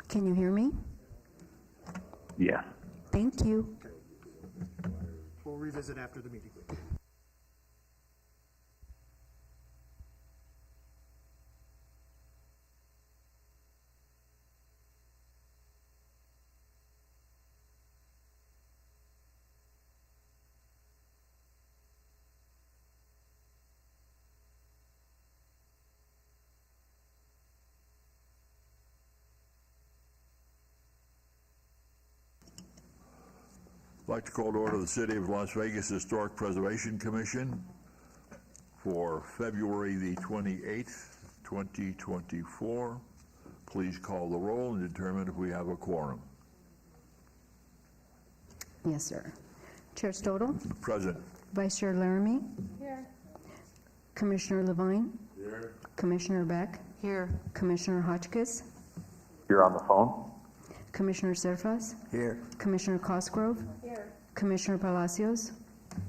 Can you hear me? Yeah. Thank you. We'll revisit after the meeting. I'd like to call to order the City of Las Vegas Historic Preservation Commission for February the 28th, 2024. Please call the roll and determine if we have a quorum. Yes, sir. Chair Stodel? Present. Vice Chair Laramie? Here. Commissioner Levine? Here. Commissioner Beck? Here. Commissioner Hotchkiss? You're on the phone? Commissioner Serfas? Here. Commissioner Cosgrove? Here. Commissioner Palacios?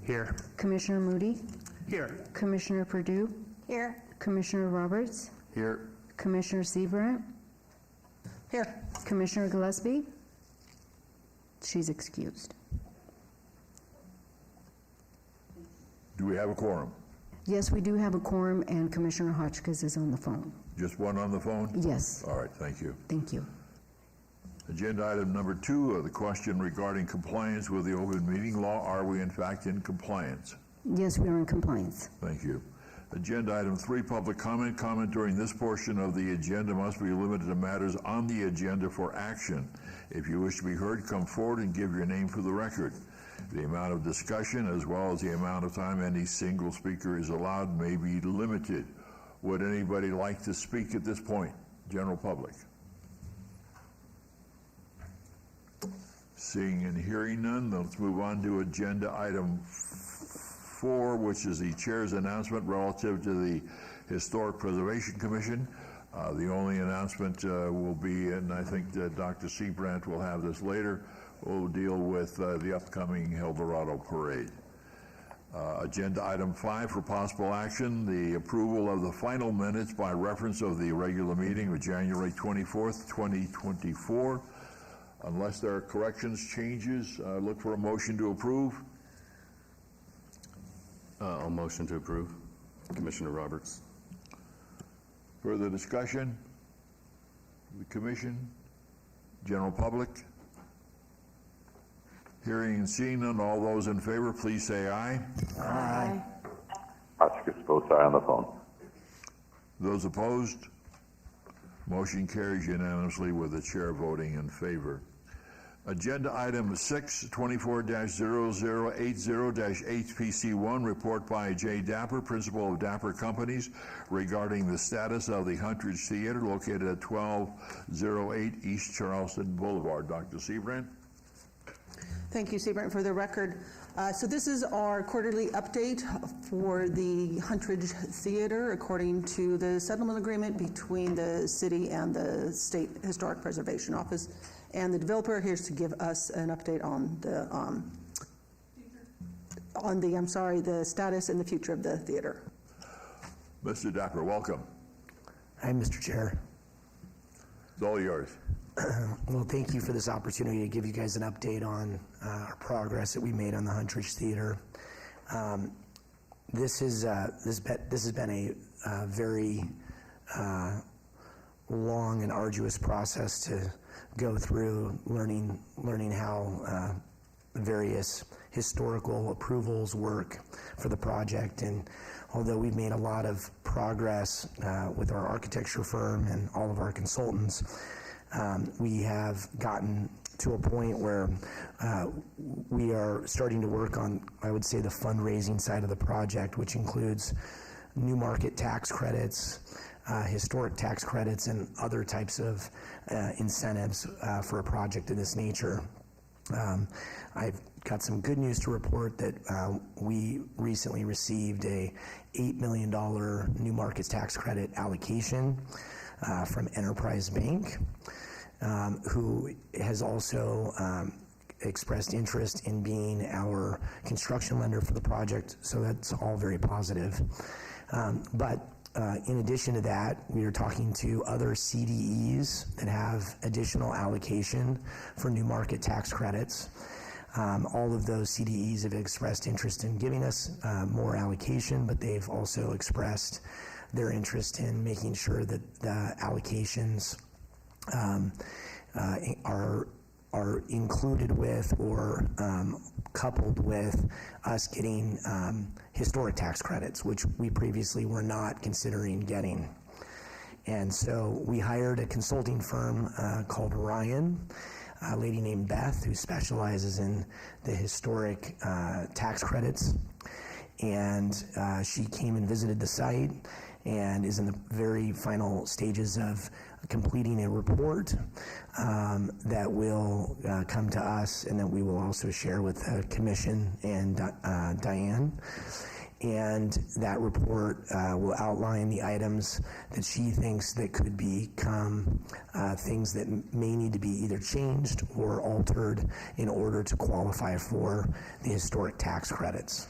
Here. Commissioner Moody? Here. Commissioner Perdue? Here. Commissioner Roberts? Here. Commissioner Seabrant? Here. Commissioner Gillespie? She's excused. Do we have a quorum? Yes, we do have a quorum, and Commissioner Hotchkiss is on the phone. Just one on the phone? Yes. All right, thank you. Thank you. Agenda item number 2, the question regarding compliance with the open meeting law. Are we in fact in compliance? Yes, we are in compliance. Thank you. Agenda item 3, public comment. Comment during this portion of the agenda must be limited to matters on the agenda for action. If you wish to be heard, come forward and give your name for the record. The amount of discussion as well as the amount of time any single speaker is allowed may be limited. Would anybody like to speak at this point? General public. Seeing and hearing none, let's move on to agenda item 4, which is the chair's announcement relative to the Historic Preservation Commission. The only announcement will be, and I think that Dr. Seabrant will have this later, will deal with the upcoming Eldorado Parade. Agenda item 5 for possible action, the approval of the final minutes by reference of the regular meeting of January 24th, 2024. Unless there are corrections, changes, look for a motion to approve. I'll motion to approve. Commissioner Roberts. Further discussion? The commission? General public? Hearing and seeing none, all those in favor, please say aye. Aye. Hotchkiss votes aye on the phone. Those opposed? Motion carries unanimously with the chair voting in favor. Agenda item 6, 24-0080-HPC1, report by Jay Dapper, principal of Dapper Companies, regarding the status of the Huntridge Theater located at 1208 East Charleston Boulevard. Dr. Seabrant. Thank you, Seabrant. For the record, so this is our quarterly update for the Huntridge Theater according to the settlement agreement between the city and the State Historic Preservation Office. And the developer here is to give us an update on the status and the future of the theater. Mr. Dapper, welcome. Hi, Mr. Chair. It's all yours. Well, thank you for this opportunity to give you guys an update on our progress that we made on the Huntridge Theater. This has been a very long and arduous process to go through, learning how various historical approvals work for the project. And although we've made a lot of progress with our architecture firm and all of our consultants, we have gotten to a point where we are starting to work on, I would say, the fundraising side of the project, which includes new market tax credits, historic tax credits, and other types of incentives for a project of this nature. I've got some good news to report that we recently received a $8 million new markets tax credit allocation from Enterprise Bank, who has also expressed interest in being our construction lender for the project, so that's all very positive. But in addition to that, we are talking to other CDEs that have additional allocation for new market tax credits. All of those CDEs have expressed interest in giving us more allocation, but they've also expressed their interest in making sure that the allocations are included with or coupled with us getting historic tax credits, which we previously were not considering getting. And so we hired a consulting firm called Ryan, a lady named Beth, who specializes in the historic tax credits. And she came and visited the site and is in the very final stages of completing a report that will come to us and that we will also share with the commission and Diane. And that report will outline the items that she thinks that could become things that may need to be either changed or altered in order to qualify for the historic tax credits.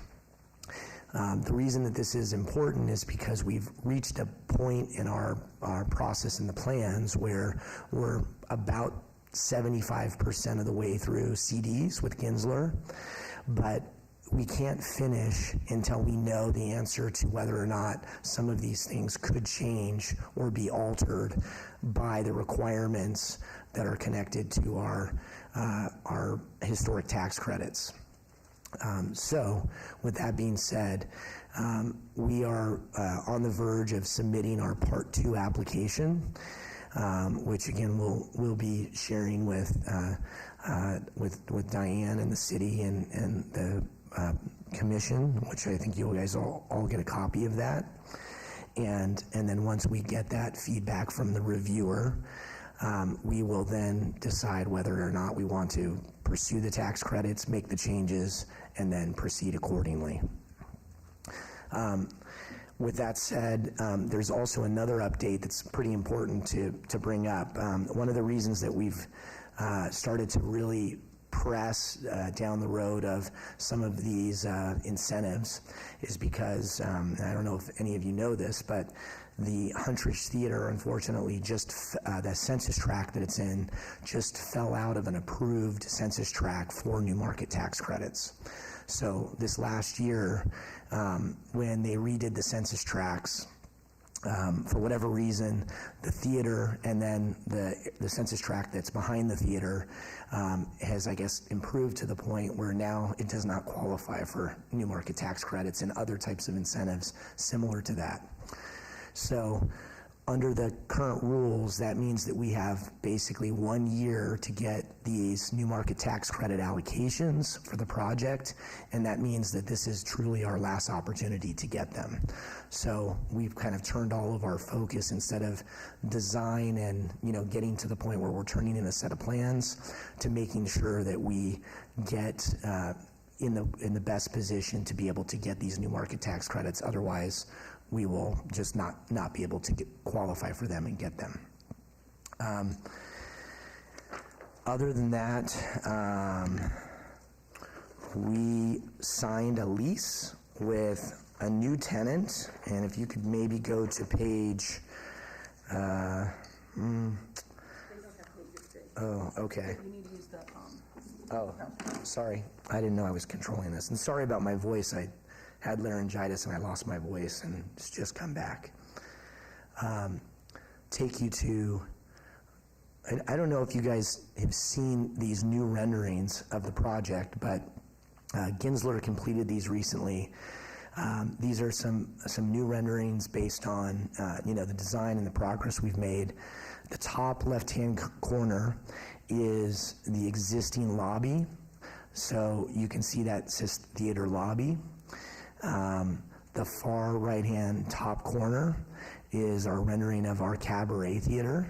The reason that this is important is because we've reached a point in our process and the plans where we're about 75% of the way through CDs with Gensler, but we can't finish until we know the answer to whether or not some of these things could change or be altered by the requirements that are connected to our historic tax credits. So, with that being said, we are on the verge of submitting our Part 2 application, which again we'll be sharing with Diane and the city and the commission, which I think you guys all get a copy of that. And then once we get that feedback from the reviewer, we will then decide whether or not we want to pursue the tax credits, make the changes, and then proceed accordingly. With that said, there's also another update that's pretty important to bring up. One of the reasons that we've started to really press down the road of some of these incentives is because, I don't know if any of you know this, but the Huntridge Theater, unfortunately, the census tract that it's in just fell out of an approved census tract for new market tax credits. So this last year, when they redid the census tracts, for whatever reason, the theater and then the census tract that's behind the theater has, I guess, improved to the point where now it does not qualify for new market tax credits and other types of incentives similar to that. So under the current rules, that means that we have basically 1 year to get these new market tax credit allocations for the project, and that means that this is truly our last opportunity to get them. So we've kind of turned all of our focus, instead of design and getting to the point where we're turning in a set of plans, to making sure that we get in the best position to be able to get these new market tax credits. Otherwise, we will just not be able to qualify for them and get them. Other than that, we signed a lease with a new tenant, and if you could maybe go to page, oh, okay. You need to use the, Oh, sorry. I didn't know I was controlling this. And sorry about my voice. I had laryngitis and I lost my voice and it's just come back. Take you to, I don't know if you guys have seen these new renderings of the project, but Gensler completed these recently. These are some new renderings based on the design and the progress we've made. The top left-hand corner is the existing lobby, so you can see that says theater lobby. The far right-hand top corner is our rendering of our cabaret theater.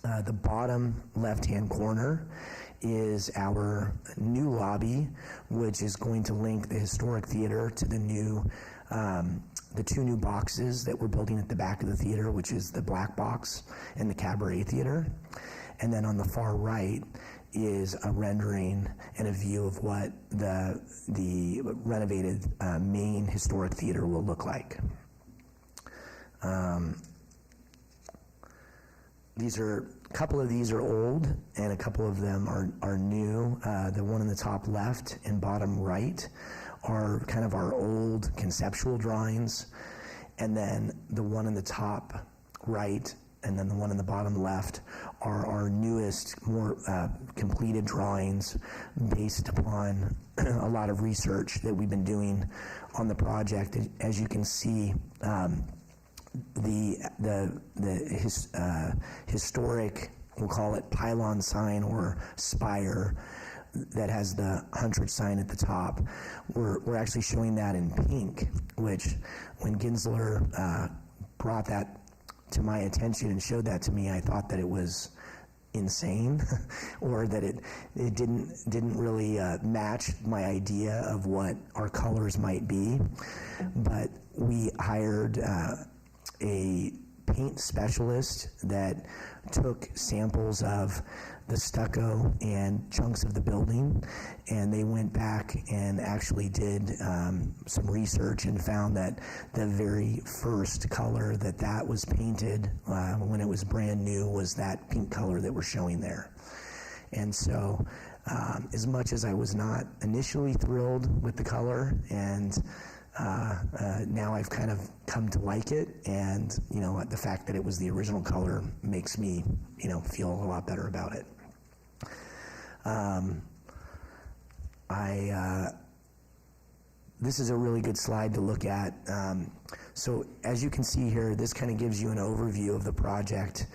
The bottom left-hand corner is our new lobby, which is going to link the historic theater to the two new boxes that we're building at the back of the theater, which is the black box and the cabaret theater. And then on the far right is a rendering and a view of what the renovated main historic theater will look like. A couple of these are old, and a couple of them are new. The one in the top left and bottom right are kind of our old conceptual drawings, and then the one in the top right and then the one in the bottom left are our newest, more completed drawings based upon a lot of research that we've been doing on the project. As you can see, historic, we'll call it pylon sign or spire that has the Huntridge sign at the top. We're actually showing that in pink, which when Ginsler brought that to my attention and showed that to me, I thought that it was insane or that it didn't really match my idea of what our colors might be. But we hired a paint specialist that took samples of the stucco and chunks of the building, and they went back and actually did some research and found that the very first color that was painted when it was brand new was that pink color that we're showing there. And so as much as I was not initially thrilled with the color, and now I've kind of come to like it, and the fact that it was the original color makes me feel a lot better about it. This is a really good slide to look at. So as you can see here, this kind of gives you an overview of the project.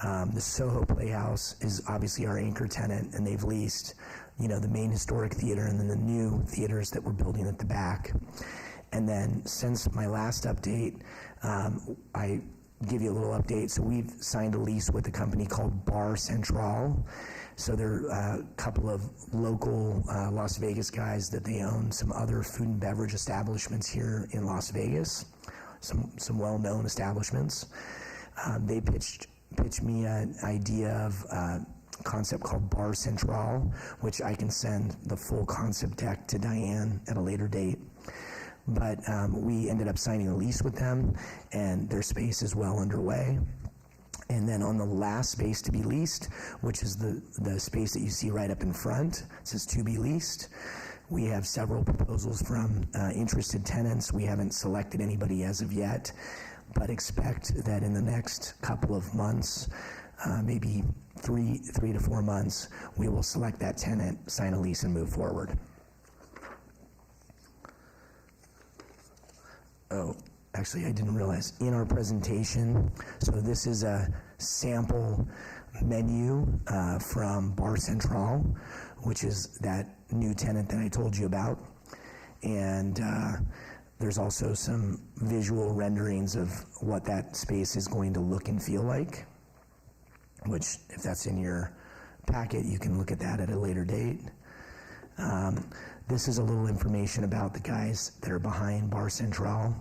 The Soho Playhouse is obviously our anchor tenant, and they've leased the main historic theater and then the new theaters that we're building at the back. And then since my last update, I give you a little update. So we've signed a lease with a company called Bar Central. So they're a couple of local Las Vegas guys that they own some other food and beverage establishments here in Las Vegas, some well-known establishments. They pitched me an idea of a concept called Bar Central, which I can send the full concept deck to Diane at a later date. But we ended up signing a lease with them, and their space is well underway. And then on the last space to be leased, which is the space that you see right up in front, it says to be leased. We have several proposals from interested tenants. We haven't selected anybody as of yet, but expect that in the next couple of months, maybe three to 4 months, we will select that tenant, sign a lease, and move forward. Oh, actually, I didn't realize in our presentation, so this is a sample menu from Bar Central, which is that new tenant that I told you about. And there's also some visual renderings of what that space is going to look and feel like, which if that's in your packet, you can look at that at a later date. This is a little information about the guys that are behind Bar Central,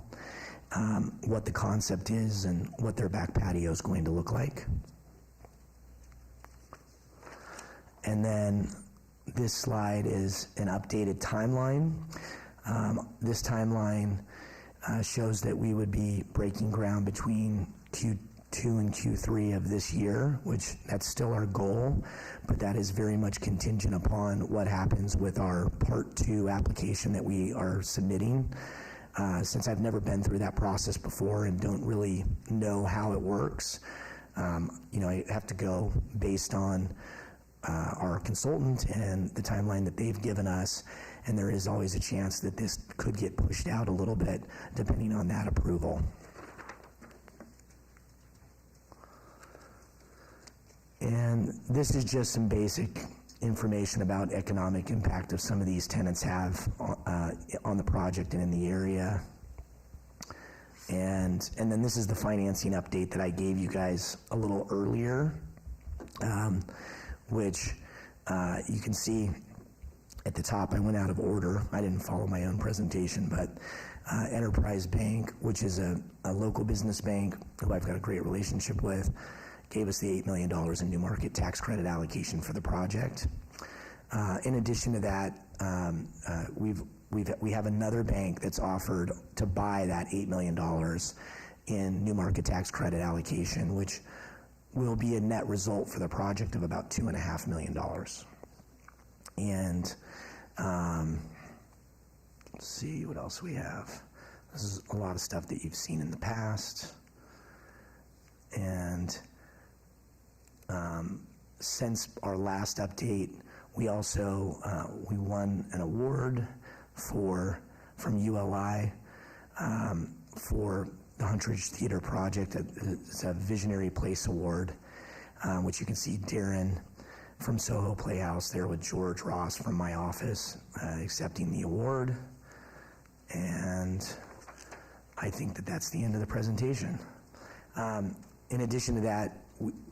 what the concept is and what their back patio is going to look like. And then this slide is an updated timeline. This timeline shows that we would be breaking ground between Q2 and Q3 of this year, which that's still our goal, but that is very much contingent upon what happens with our Part 2 application that we are submitting. Since I've never been through that process before and don't really know how it works, I have to go based on our consultant and the timeline that they've given us, and there is always a chance that this could get pushed out a little bit depending on that approval. And this is just some basic information about economic impact of some of these tenants have on the project and in the area. And then this is the financing update that I gave you guys a little earlier, which you can see at the top. I went out of order. I didn't follow my own presentation, but Enterprise Bank, which is a local business bank who I've got a great relationship with, gave us the $8 million in new market tax credit allocation for the project. In addition to that, we have another bank that's offered to buy that $8 million in new market tax credit allocation, which will be a net result for the project of about $2.5 million. And let's see what else we have. This is a lot of stuff that you've seen in the past. And since our last update, we also we won an award from ULI for the Huntridge Theater project. It's a Visionary Place Award, which you can see Darren from Soho Playhouse there with George Ross from my office accepting the award. And I think that that's the end of the presentation. In addition to that,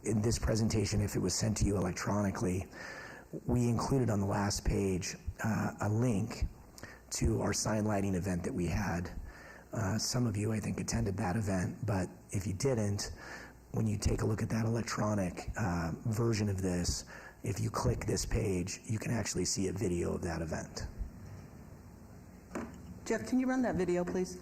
in this presentation, if it was sent to you electronically, we included on the last page a link to our sign lighting event that we had. Some of you, I think, attended that event, but if you didn't, when you take a look at that electronic version of this, if you click this page, you can actually see a video of that event. Jeff, can you run that video, please?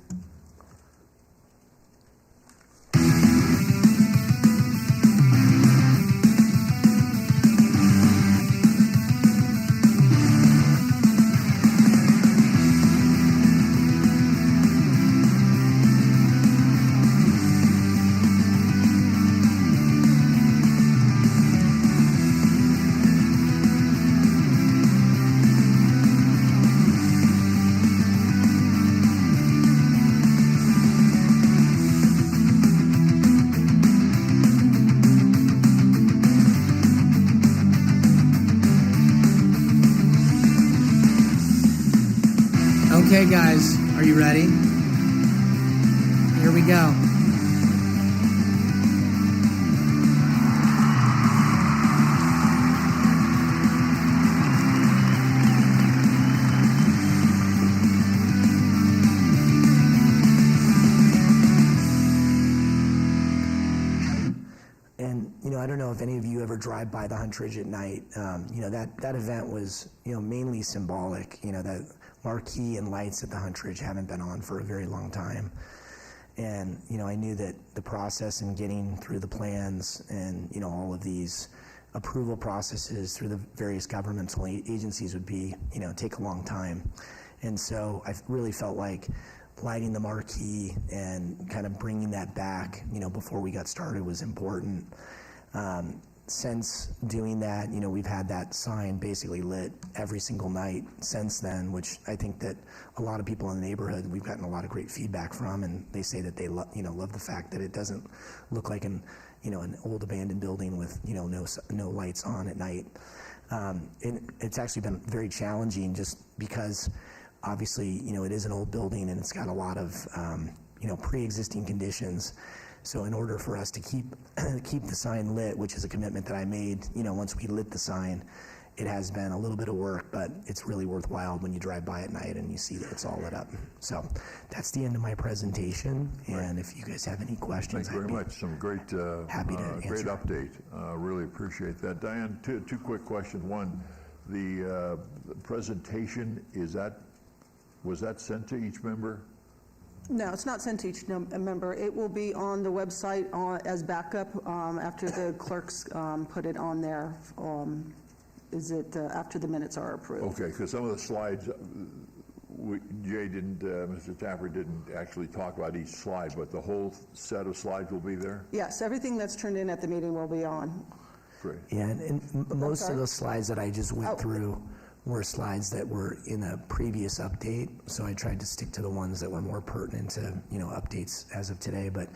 Okay, guys, are you ready? Here we go. And, I don't know if any of you ever drive by the Huntridge at night. That event was, mainly symbolic. That marquee and lights at the Huntridge haven't been on for a very long time. And, I knew that the process in getting through the plans and, all of these approval processes through the various governmental agencies would be, take a long time. And so I really felt like lighting the marquee and kind of bringing that back, before we got started was important. Since doing that, we've had that sign basically lit every single night since then, which I think that a lot of people in the neighborhood, we've gotten a lot of great feedback from, and they say that they love the fact that it doesn't look like an old abandoned building with, no lights on at night. And it's actually been very challenging just because obviously, it is an old building and it's got a lot of, pre-existing conditions. So in order for us to keep the sign lit, which is a commitment that I made, once we lit the sign, it has been a little bit of work, but it's really worthwhile when you drive by at night and you see that it's all lit up. So that's the end of my presentation. And if you guys have any questions, Thank you very much. Some great, happy to answer. great update. Really appreciate that. Diane, two quick questions. One, the presentation, was that sent to each member? No, it's not sent to each member. It will be on the website as backup after the clerks put it on there. After the minutes are approved? Okay, because some of the slides, Mr. Tapper didn't actually talk about each slide, but the whole set of slides will be there? Yes, everything that's turned in at the meeting will be on. Great. Yeah, and most of those slides that I just went through were slides that were in a previous update, so I tried to stick to the ones that were more pertinent to updates as of today. But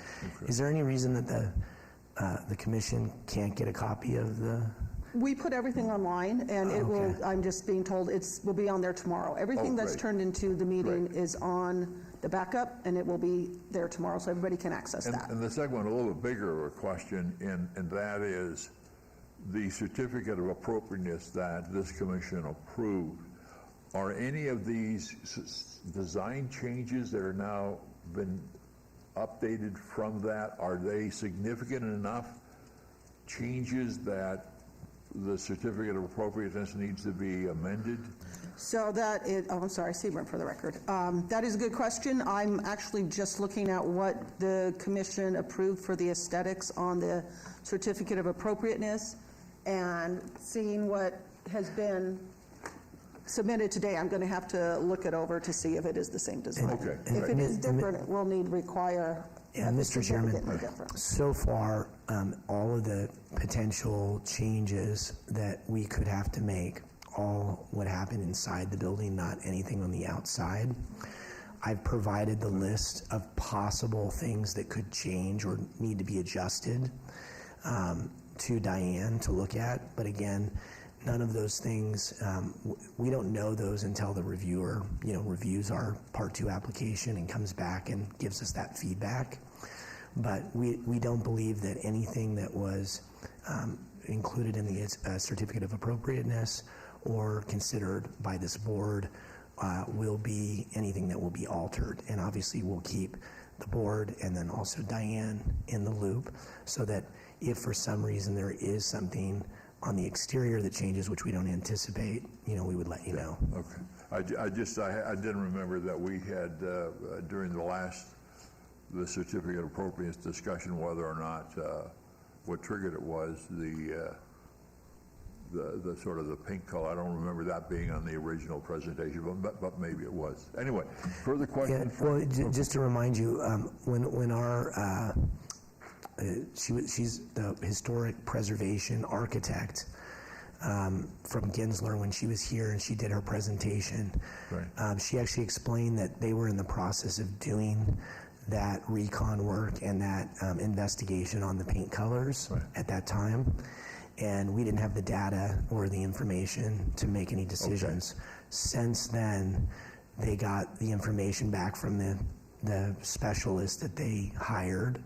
is there any reason that the commission can't get a copy of the? We put everything online, and it will. I'm just being told will be on there tomorrow. Everything that's turned into the meeting is on the backup, and it will be there tomorrow, so everybody can access that. And the second one, a little bit bigger of a question, and that is the certificate of appropriateness that this commission approved. Are any of these design changes that are now been updated from that, are they significant enough changes that the certificate of appropriateness needs to be amended? So that is, oh, I'm sorry, Seaborn for the record. That is a good question. I'm actually just looking at what the commission approved for the aesthetics on the certificate of appropriateness and seeing what has been submitted today. I'm going to have to look it over to see if it is the same design. Okay. If it is different, it will require And Mr. Chairman, significantly different. so far, all of the potential changes that we could have to make all would happen inside the building, not anything on the outside. I've provided the list of possible things that could change or need to be adjusted to Diane to look at. But again, none of those things, we don't know those until the reviewer, reviews our Part 2 application and comes back and gives us that feedback. But we don't believe that anything that was included in the certificate of appropriateness or considered by this board will be anything that will be altered. And obviously we'll keep the board and then also Diane in the loop so that if for some reason there is something on the exterior that changes, which we don't anticipate, we would let you know. Okay. I didn't remember that we had, during the certificate of appropriateness discussion, whether or not what triggered it was the sort of the pink color. I don't remember that being on the original presentation, but maybe it was. Anyway, further questions? Yeah, well, just to remind you, when our she's the historic preservation architect from Gensler when she was here and she did her presentation. Right. She actually explained that they were in the process of doing that recon work and that investigation on the paint colors at that time. And we didn't have the data or the information to make any decisions. Okay. Since then, they got the information back from the specialist that they hired,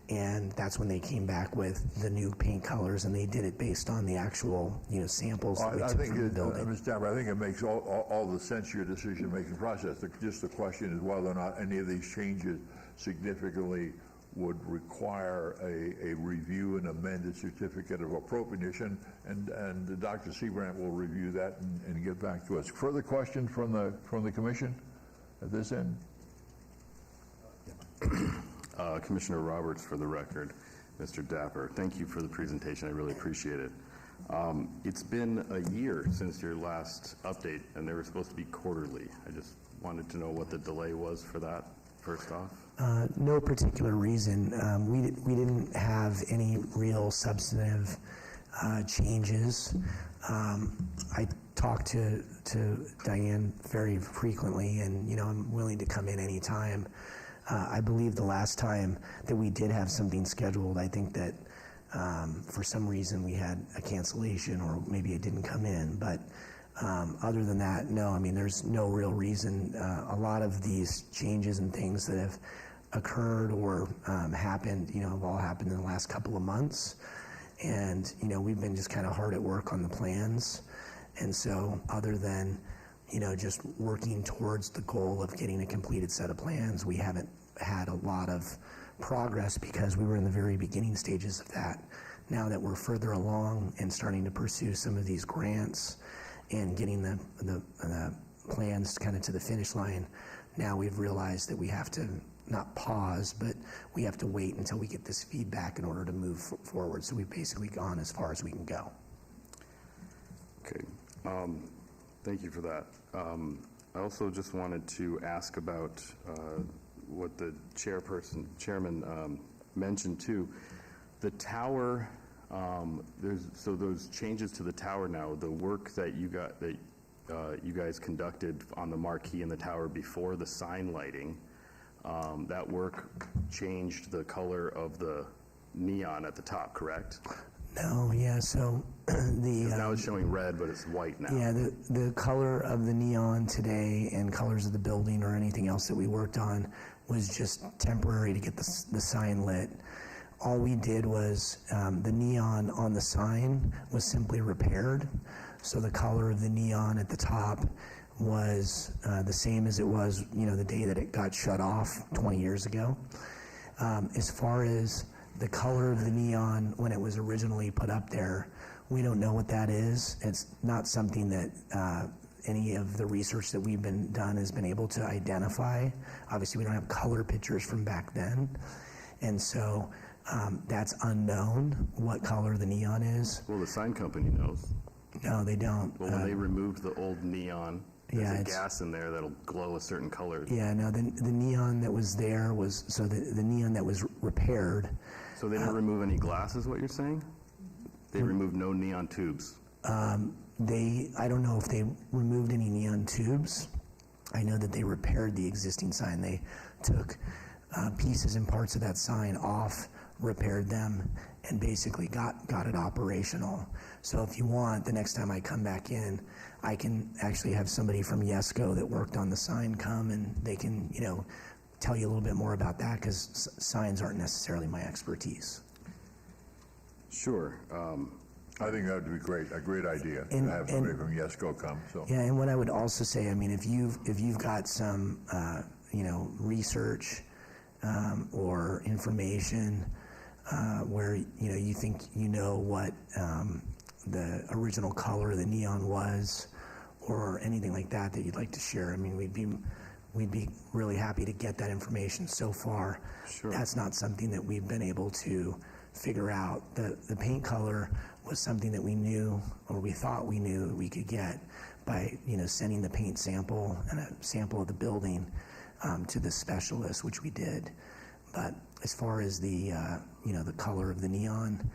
and that's when they came back with the new paint colors, and they did it based on the actual samples that we took from the building. Ms. Dabber, I think it makes all the sense to your decision-making process. Just the question is whether or not any of these changes significantly would require a review and amended certificate of appropriateness, and Dr. Seabrant will review that and get back to us. Further questions from the commission at this end? Commissioner Roberts, for the record. Mr. Dapper, thank you for the presentation. I really appreciate it. It's been a year since your last update, and they were supposed to be quarterly. I just wanted to know what the delay was for that, first off. No particular reason. We didn't have any real substantive changes. I talk to Diane very frequently, and I'm willing to come in anytime. I believe the last time that we did have something scheduled, I think that for some reason we had a cancellation or maybe it didn't come in. But other than that, no, I mean, there's no real reason. A lot of these changes and things that have occurred or happened, have all happened in the last couple of months. And, we've been just kind of hard at work on the plans. And so other than, just working towards the goal of getting a completed set of plans, we haven't had a lot of progress because we were in the very beginning stages of that. Now that we're further along and starting to pursue some of these grants and getting the plans kind of to the finish line, now we've realized that we have to not pause, but we have to wait until we get this feedback in order to move forward. So we've basically gone as far as we can go. Okay. Thank you for that. I also just wanted to ask about what the chairman mentioned too. The tower, so those changes to the tower now, the work that you guys conducted on the marquee in the tower before the sign lighting, that work changed the color of the neon at the top, correct? No, yeah, so now it's showing red, but it's white now. Yeah, the color of the neon today and colors of the building or anything else that we worked on was just temporary to get the sign lit. All we did was the neon on the sign was simply repaired. So the color of the neon at the top was the same as it was, the day that it got shut off 20 years ago. As far as the color of the neon when it was originally put up there, we don't know what that is. It's not something that any of the research that we've been done has been able to identify. Obviously, we don't have color pictures from back then, and so that's unknown what color the neon is. Well, the sign company knows. No, they don't. Well, when they removed the old neon, there's yeah, a gas in there that'll glow a certain color. Yeah, no, the neon that was there was, so the neon that was repaired. So they didn't remove any glass, is what you're saying? They removed no neon tubes. I don't know if they removed any neon tubes. I know that they repaired the existing sign. They took pieces and parts of that sign off, repaired them, and basically got it operational. So if you want, the next time I come back in, I can actually have somebody from Yesco that worked on the sign come, and they can, tell you a little bit more about that, because signs aren't necessarily my expertise. Sure. I think that would be great, a great idea, to And- have somebody from Yesco come, so. Yeah, and what I would also say, I mean, if you've got some, research or information where you think what the original color of the neon was, or anything like that you'd like to share, I mean, we'd be really happy to get that information. So far, Sure. That's not something that we've been able to figure out. The paint color was something that we knew, or we thought we knew that we could get by sending the paint sample and a sample of the building to the specialist, which we did. But as far as the the color of the neon,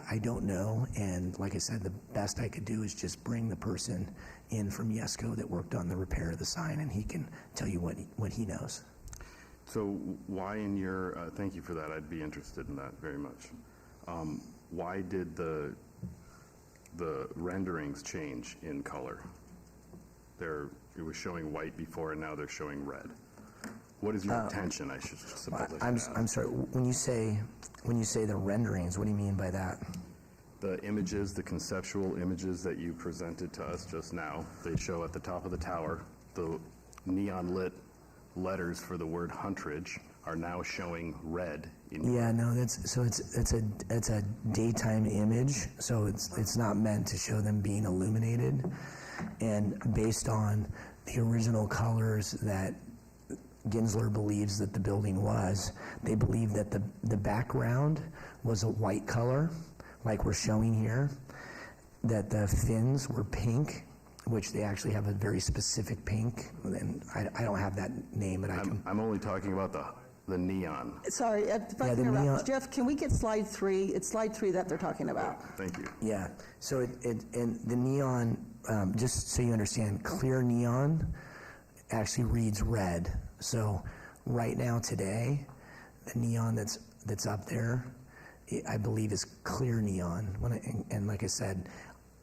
I don't know. And like I said, the best I could do is just bring the person in from Yesco that worked on the repair of the sign, and he can tell you what he knows. So why in your, thank you for that, I'd be interested in that very much. Why did the renderings change in color? It was showing white before, and now they're showing red. What is your intention? I should suppose I should ask. I'm sorry. When you say the renderings, what do you mean by that? The images, the conceptual images that you presented to us just now, they show at the top of the tower, the neon lit letters for the word Huntridge are now showing red. Yeah, no, it's a daytime image, so it's not meant to show them being illuminated, and based on the original colors that Ginsler believes that the building was, they believe that the background was a white color, like we're showing here, that the fins were pink, which they actually have a very specific pink, and I don't have that name, but I can. I'm only talking about the neon. Sorry, if I Yeah, can the interrupt. neon- Jeff, can we get slide 3? It's slide 3 that they're talking about. Thank you. Yeah, so and the neon, just so you understand, clear neon actually reads red. So right now today, the neon that's up there, I believe is clear neon. And like I said,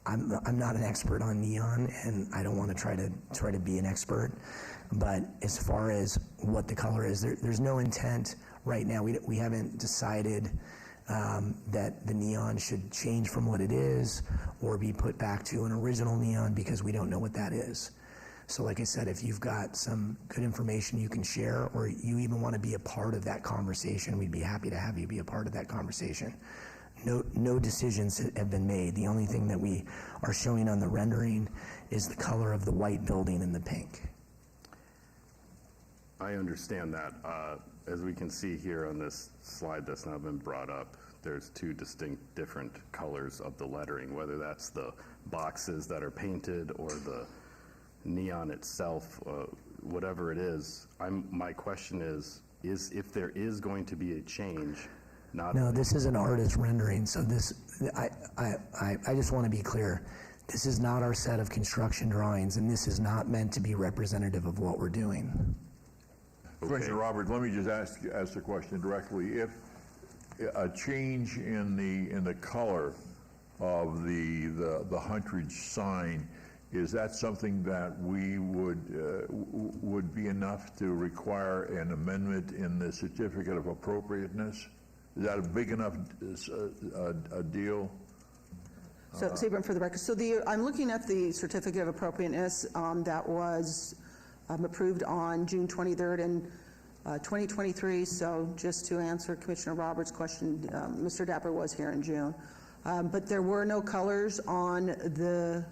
I'm not an expert on neon, and I don't want to try to be an expert. But as far as what the color is, there's no intent right now. We haven't decided that the neon should change from what it is or be put back to an original neon, because we don't know what that is. So like I said, if you've got some good information you can share, or you even want to be a part of that conversation, we'd be happy to have you be a part of that conversation. No decisions have been made. The only thing that we are showing on the rendering is the color of the white building and the pink. I understand that. As we can see here on this slide that's now been brought up, there's two distinct different colors of the lettering, whether that's the boxes that are painted or the neon itself, whatever it is. My question is if there is going to be a change, No, this is an artist rendering, so I just want to be clear. This is not our set of construction drawings, and this is not meant to be representative of what we're doing. Commissioner Roberts, let me just ask the question directly. If a change in the color of the Huntridge sign, is that something that we would be enough to require an amendment in the certificate of appropriateness? Is that a big enough a deal? So, Seaborn, for the record, so I'm looking at the certificate of appropriateness that was approved on June 23rd in 2023. So just to answer Commissioner Roberts' question, Mr. Dapper was here in June. But there were no colors on the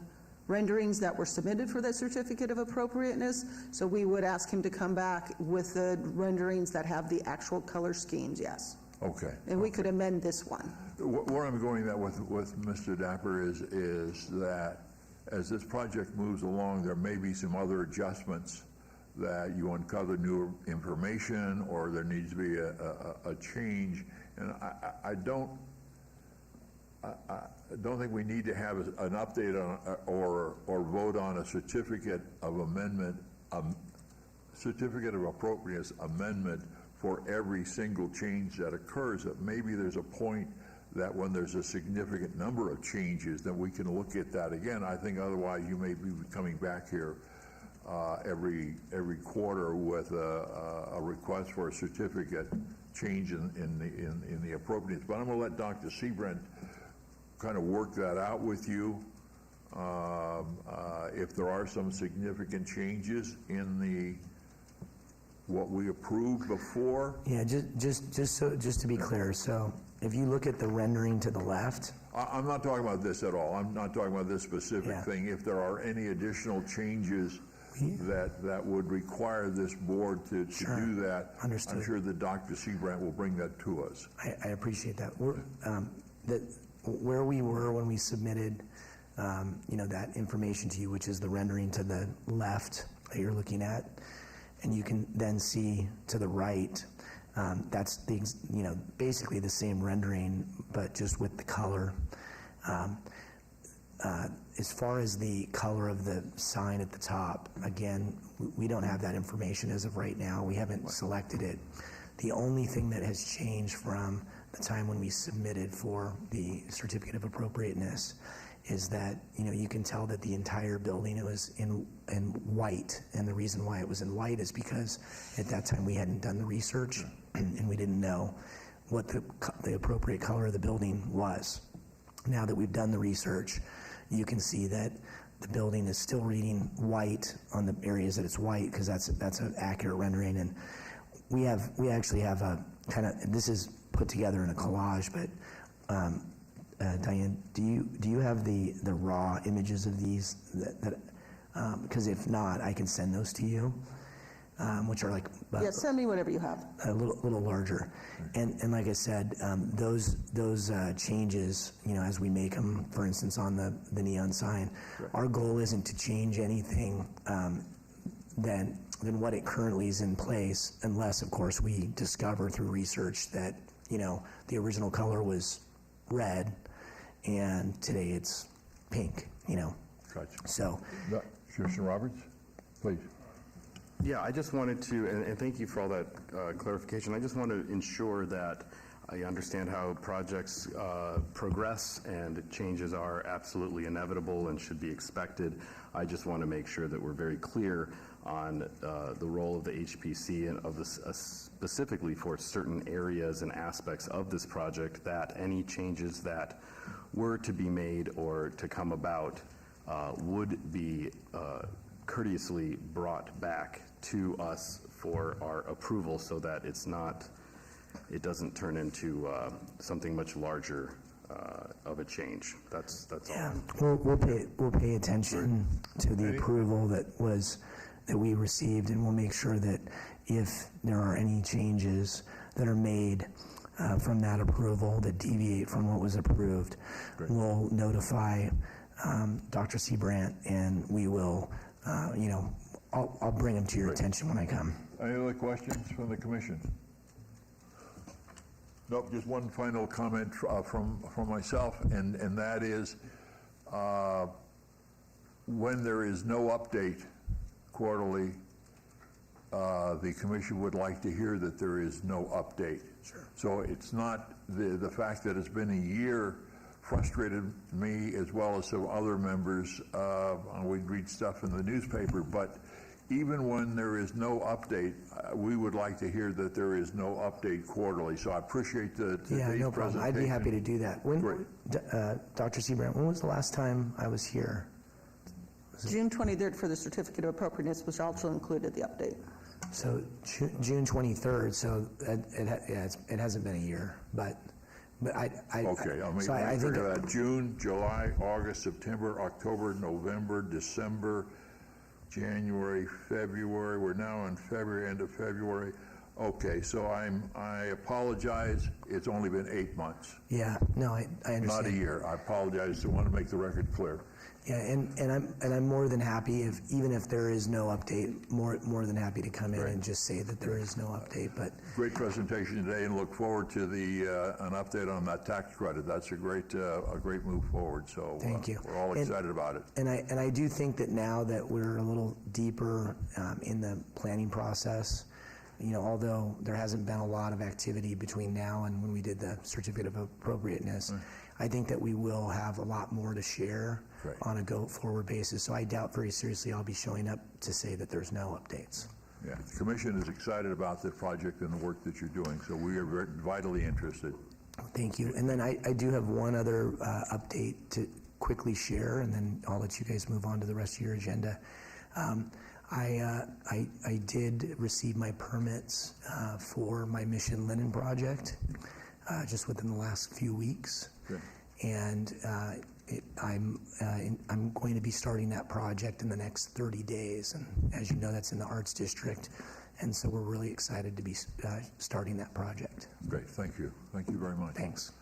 renderings that were submitted for that certificate of appropriateness. So we would ask him to come back with the renderings that have the actual color schemes, yes. Okay. And we could amend this one. Where I'm going that with Mr. Dapper is that as this project moves along, there may be some other adjustments that you uncover new information, or there needs to be a change. And I don't think we need to have an update on or vote on a certificate of amendment, certificate of appropriateness amendment for every single change that occurs. That maybe there's a point that when there's a significant number of changes, then we can look at that again. I think otherwise you may be coming back here every quarter with a request for a certificate change in the appropriateness. But I'm going to let Dr. Seabrant kind of work that out with you. If there are some significant changes in what we approved before. Yeah, just to be clear, so if you look at the rendering to the left, I'm not talking about this at all. I'm not talking about this specific Yeah. thing. If there are any additional changes that would require this board to do that, Understood. I'm sure that Dr. Seabrant will bring that to us. I appreciate that. Where we were when we submitted, that information to you, which is the rendering to the left that you're looking at, and you can then see to the right, that's basically the same rendering, but just with the color. As far as the color of the sign at the top, again, we don't have that information as of right now. We haven't selected it. The only thing that has changed from the time when we submitted for the certificate of appropriateness is that, you can tell that the entire building was in white. And the reason why it was in white is because at that time we hadn't done the research and we didn't know what the appropriate color of the building was. Now that we've done the research, you can see that the building is still reading white on the areas that it's white, because that's an accurate rendering. And we actually have a kind of, this is put together in a collage, but Diane, do you have the raw images of these? Because if not, I can send those to you, which are like Yeah, send me whatever you have. a little larger. And like I said, those changes, as we make them, for instance, on the neon sign, our goal isn't to change anything than what it currently is in place, unless, of course, we discover through research that, the original color was red, and today it's pink, Gotcha. So, Commissioner Roberts, please. Yeah, I just wanted to, and thank you for all that clarification. I just want to ensure that I understand how projects progress, and changes are absolutely inevitable and should be expected. I just want to make sure that we're very clear on the role of the HPC and of this, specifically for certain areas and aspects of this project, that any changes that were to be made or to come about would be courteously brought back to us for our approval, so that it doesn't turn into something much larger of a change. That's all. yeah, we'll pay attention to the approval that we received, and we'll make sure that if there are any changes that are made from that approval that deviate from what was approved, we'll notify Dr. Seabrant, and we will, I'll bring them to your attention when I come. Any other questions from the commission? Nope, just one final comment from myself, and that is, when there is no update quarterly, the commission would like to hear that there is no update. Sure. So it's not, the fact that it's been a year frustrated me as well as some other members. We'd read stuff in the newspaper, but even when there is no update, we would like to hear that there is no update quarterly. So I appreciate today's No problem. I'd be happy to do that. Great. Dr. Seabrant, when was the last time I was here? June 23rd for the certificate of appropriateness, which also included the update. So June 23rd, so it hasn't been a year, but But Okay, I'll make so I think record of that. June, July, August, September, October, November, December, January, February. We're now in February, end of February. Okay, so I apologize. It's only been 8 months, yeah, no, I understand. not a year. I apologize. I want to make the record clear. Yeah, and I'm more than happy if, even if there is no update, more than happy to come in and just say that there is no update. But Great presentation today, and look forward to an update on that tax credit. That's a great move forward. So thank you. We're all excited about it. And I do think that now that we're a little deeper in the planning process, you know, although there hasn't been a lot of activity between now and when we did the certificate of appropriateness, I think that we will have a lot more to share on a go-forward basis. So I doubt very seriously I'll be showing up to say that there's no updates. Yeah, the commission is excited about the project and the work that you're doing, so we are vitally interested. Thank you. And then I do have one other update to quickly share, and then I'll let you guys move on to the rest of your agenda. I did receive my permits for my Mission Linen project just within the last few weeks. Good. And I'm going to be starting that project in the next 30 days. And as you know, that's in the Arts District. And so we're really excited to be starting that project. Great, thank you. Thank you very much. Thanks.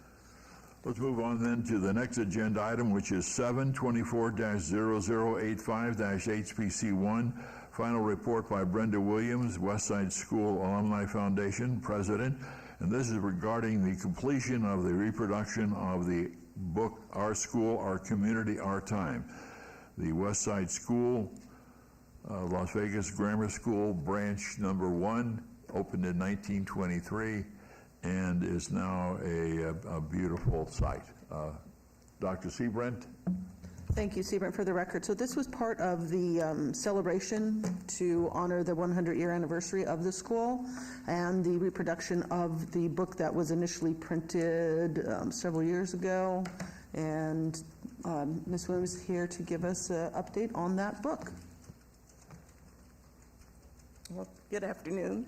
Let's move on then to the next agenda item, which is 724-0085-HPC1, final report by Brenda Williams, Westside School Alumni Foundation President. And this is regarding the completion of the reproduction of the book, Our School, Our Community, Our Time. The Westside School, Las Vegas Grammar School, branch number 1, opened in 1923, and is now a beautiful site. Dr. Seabrent? Thank you, Seabrant, for the record. So this was part of the celebration to honor the 100-year anniversary of the school and the reproduction of the book that was initially printed several years ago. And Ms. Williams is here to give us an update on that book. Well, good afternoon.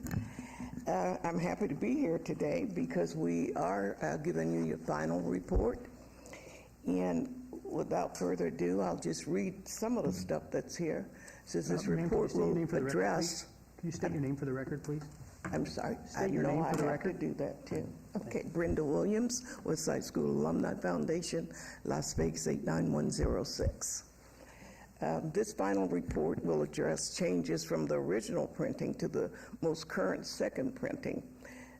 I'm happy to be here today because we are giving you your final report. And without further ado, I'll just read some of the stuff that's here. It says this report will address. Can you state your name for the record, please? I'm sorry. State your name for the record. To do that too. Okay, Brenda Williams, Westside School Alumni Foundation, Las Vegas 89106. This final report will address changes from the original printing to the most current second printing.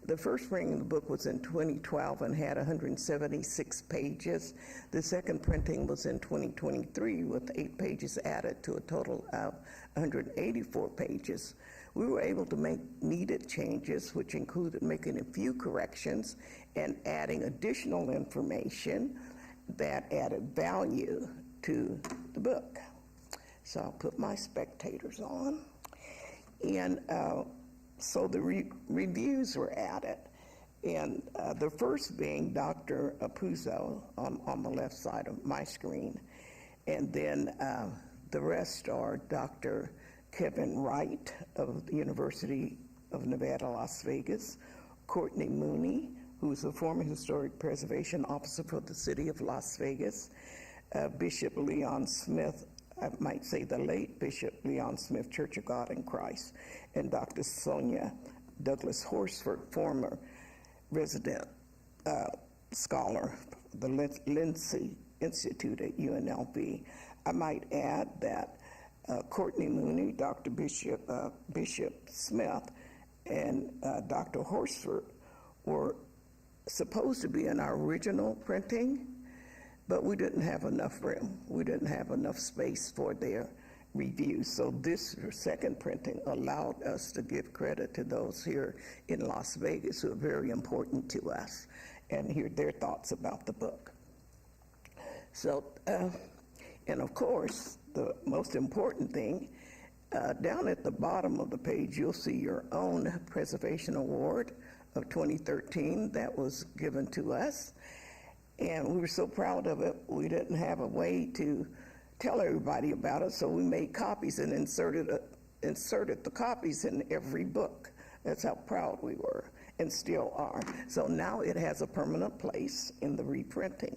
The first printing of the book was in 2012 and had 176 pages. The second printing was in 2023 with 8 pages added to a total of 184 pages. We were able to make needed changes, which included making a few corrections and adding additional information that added value to the book. So I'll put my spectators on. And so the reviews were added. And the first being Dr. Apuzzo on the left side of my screen. And then the rest are Dr. Kevin Wright of the University of Nevada, Las Vegas, Courtney Mooney, who's a former Historic Preservation Officer for the City of Las Vegas, Bishop Leon Smith, I might say the late Bishop Leon Smith, Church of God in Christ, and Dr. Sonia Douglas Horsford, former resident scholar, the Lindsay Institute at UNLV. I might add that Courtney Mooney, Dr. Bishop Smith, and Dr. Horsford were supposed to be in our original printing, but we didn't have enough room. We didn't have enough space for their review. So this second printing allowed us to give credit to those here in Las Vegas who are very important to us and hear their thoughts about the book. So, and of course, the most important thing, down at the bottom of the page, you'll see your own Preservation Award of 2013 that was given to us. And we were so proud of it, we didn't have a way to tell everybody about it, so we made copies and inserted the copies in every book. That's how proud we were. and still are. So now it has a permanent place in the reprinting.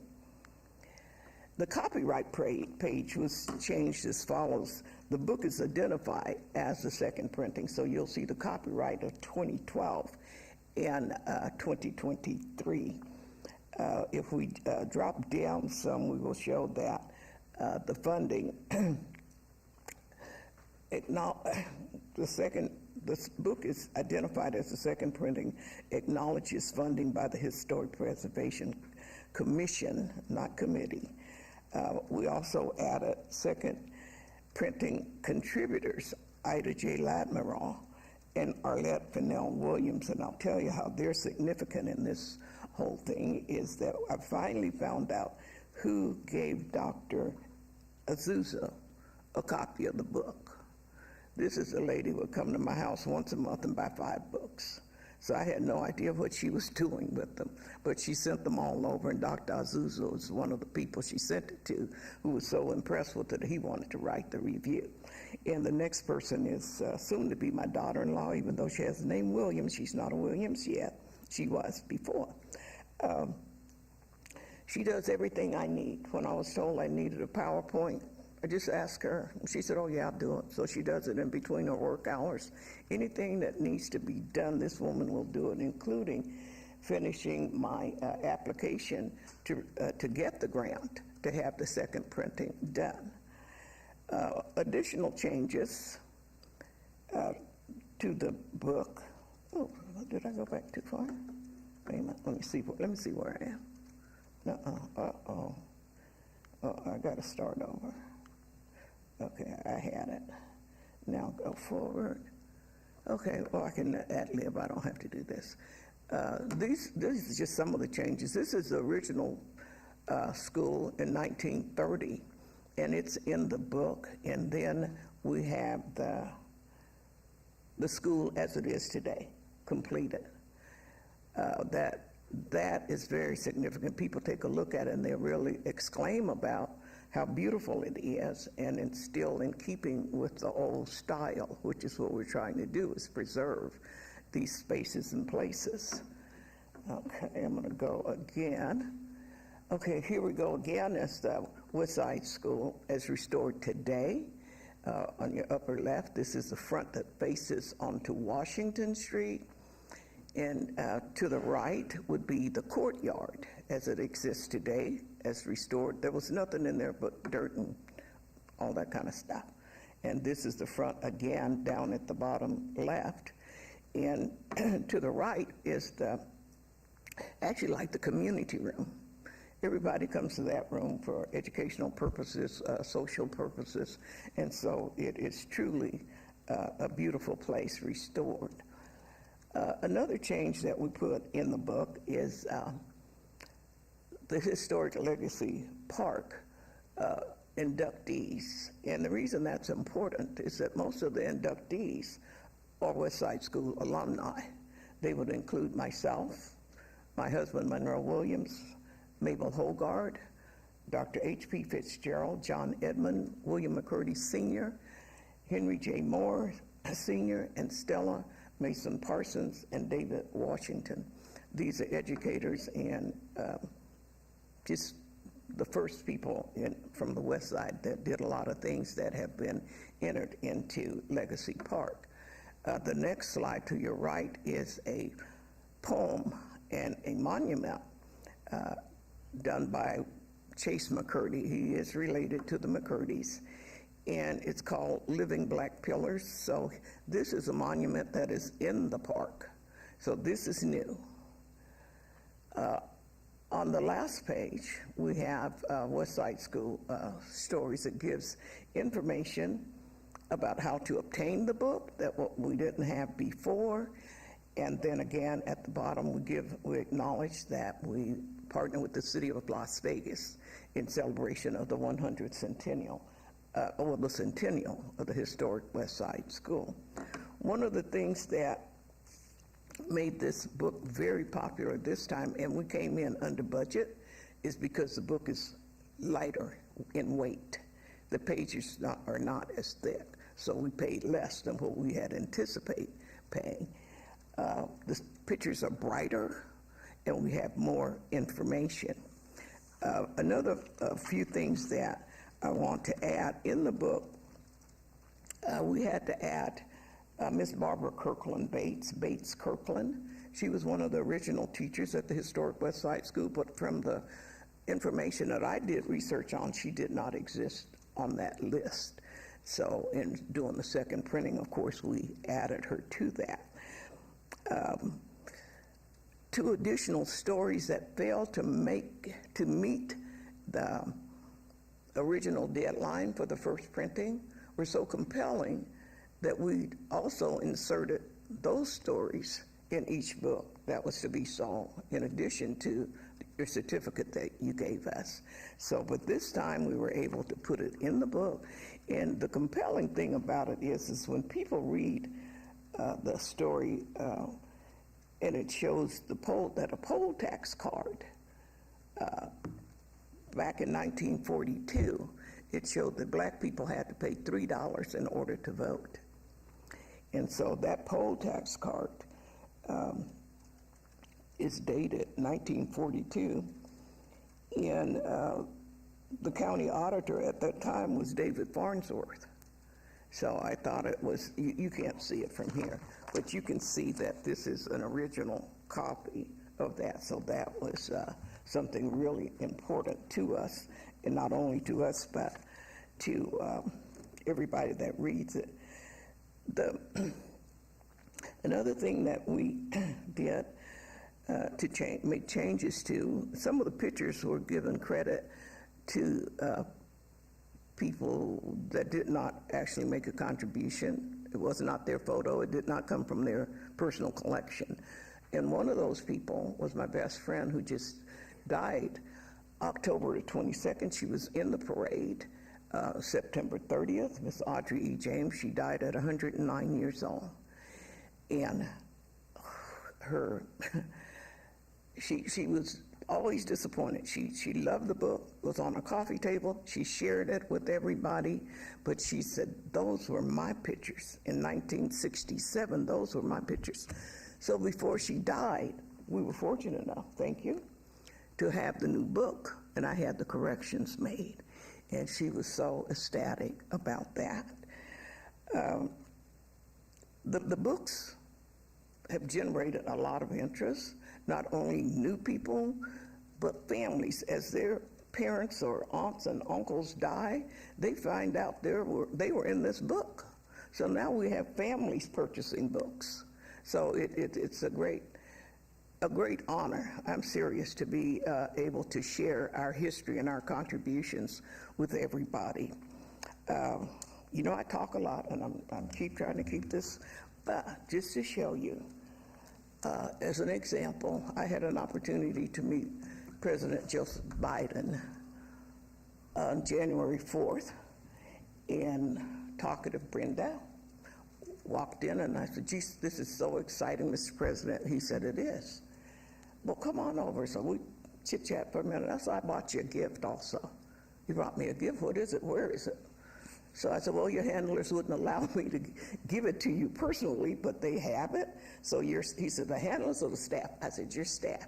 The copyright page was changed as follows. The book is identified as the second printing, so you'll see the copyright of 2012 and 2023. If we drop down some, we will show that the funding, this book is identified as the second printing, acknowledges funding by the Historic Preservation Commission, not committee. We also added second printing contributors, Ida J. Ladmiral and Arlette Fennell Williams, and I'll tell you how they're significant in this whole thing is that I finally found out who gave Dr. Azusa a copy of the book. This is a lady who would come to my house once a month and buy 5 books. So I had no idea what she was doing with them, but she sent them all over, and Dr. Azusa was one of the people she sent it to, who was so impressed with it, he wanted to write the review. And the next person is soon to be my daughter-in-law, even though she has the name Williams. She's not a Williams yet. She was before. She does everything I need. When I was told I needed a PowerPoint, I just asked her. She said, oh, yeah, I'll do it. So she does it in between her work hours. Anything that needs to be done, this woman will do it, including finishing my application to get the grant to have the second printing done. Additional changes to the book. Oh, did I go back too far? Wait a minute. Let me see where I am. Oh, I got to start over. Okay, I had it. Now go forward. Okay, well, I can ad-lib. I don't have to do this. This is just some of the changes. This is the original school in 1930, and it's in the book. And then we have the school as it is today, completed. That is very significant. People take a look at it and they really exclaim about how beautiful it is, and it's still in keeping with the old style, which is what we're trying to do, is preserve these spaces and places. Okay, I'm gonna go again. Okay, here we go again. As the Westside School as restored today. On your upper left, this is the front that faces onto Washington Street. And to the right would be the courtyard as it exists today, as restored. There was nothing in there but dirt and all that kind of stuff. And this is the front again, down at the bottom left. And to the right is actually like the community room. Everybody comes to that room for educational purposes, social purposes, and so it is truly a beautiful place restored. Another change that we put in the book is the Historic Legacy Park inductees. And the reason that's important is that most of the inductees are Westside School alumni. They would include myself, my husband Monroe Williams, Mabel Hogard, Dr. H.P. Fitzgerald, John Edmond, William McCurdy Sr., Henry J. Moore Sr., and Stella Mason Parsons, and David Washington. These are educators and just the first people from the West Side that did a lot of things that have been entered into Legacy Park. The next slide to your right is a poem and a monument done by Chase McCurdy. He is related to the McCurdys, and it's called Living Black Pillars. So this is a monument that is in the park. So this is new. On the last page, we have Westside School Stories. It gives information about how to obtain the book, that what we didn't have before. And then again, at the bottom, we acknowledge that we partner with the city of Las Vegas in celebration of the 100th centennial, or the centennial of the historic West Side School. One of the things that made this book very popular this time, and we came in under budget, is because the book is lighter in weight. The pages are not as thick, so we paid less than what we had anticipated paying. The pictures are brighter, and we have more information. Another few things that I want to add in the book, we had to add Miss Barbara Kirkland Bates Kirkland. She was one of the original teachers at the historic West Side School, but from the information that I did research on, she did not exist on that list. So in doing the second printing, of course, we added her to that. 2 additional stories that failed to meet the original deadline for the first printing were so compelling that we also inserted those stories in each book that was to be sold, in addition to your certificate that you gave us. So, but this time we were able to put it in the book, and the compelling thing about it is when people read the story, and it shows a poll tax card back in 1942, it showed that black people had to pay $3 in order to vote. And so that poll tax card is dated 1942, and the county auditor at that time was David Farnsworth. So I thought it was, you can't see it from here, but you can see that this is an original copy of that. So that was something really important to us, and not only to us, but to everybody that reads it. Another thing that we did to make changes to, some of the pictures were given credit to people that did not actually make a contribution. It was not their photo. It did not come from their personal collection. And one of those people was my best friend who just died October the 22nd. She was in the parade. September 30th, Miss Audrey E. James, she died at 109 years old. And she was always disappointed. She loved the book, was on a coffee table, she shared it with everybody, but she said, those were my pictures. In 1967, those were my pictures. So before she died, we were fortunate enough, thank you, to have the new book, and I had the corrections made. And she was so ecstatic about that. The books have generated a lot of interest, not only new people, but families. As their parents or aunts and uncles die, they find out they were in this book. So now we have families purchasing books. So it's a great honor, I'm serious, to be able to share our history and our contributions with everybody. You know, I talk a lot, and I'm keep trying to keep this, but just to show you, as an example, I had an opportunity to meet President Joseph Biden on January 4th, and talkative Brenda walked in, and I said, geez, this is so exciting, Mr. President. He said, it is. Well, come on over. So we chit-chat for a minute. I said, I bought you a gift also. You brought me a gift. What is it? Where is it? So I said, well, your handlers wouldn't allow me to give it to you personally, but they have it. So he said, the handlers or the staff? I said, your staff.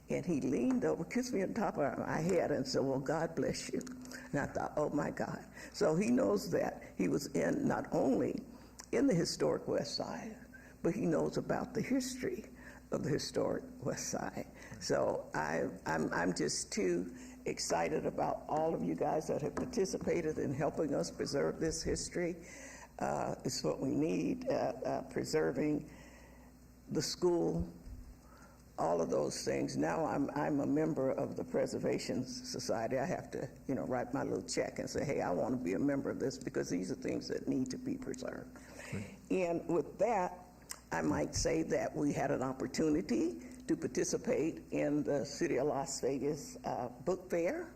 And he leaned over, kissed me on top of my head, and said, well, God bless you. And I thought, oh, my God. So he knows that he was in not only in the historic West Side, but he knows about the history of the historic West Side. So I'm just too excited about all of you guys that have participated in helping us preserve this history. It's what we need, preserving the school, all of those things. Now I'm a member of the Preservation Society. I have to, write my little check and say, hey, I want to be a member of this because these are things that need to be preserved. And with that, I might say that we had an opportunity to participate in the City of Las Vegas book fair.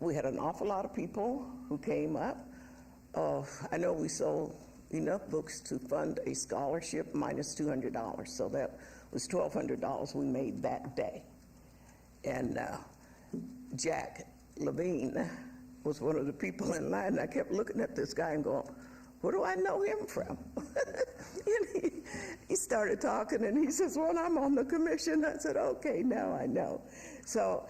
We had an awful lot of people who came up. I know we sold enough books to fund a scholarship minus $200, so that was $1,200 we made that day. And Jack Levine was one of the people in line, and I kept looking at this guy and going, where do I know him from? And he started talking, and he says, well, I'm on the commission. I said, okay, now I know. So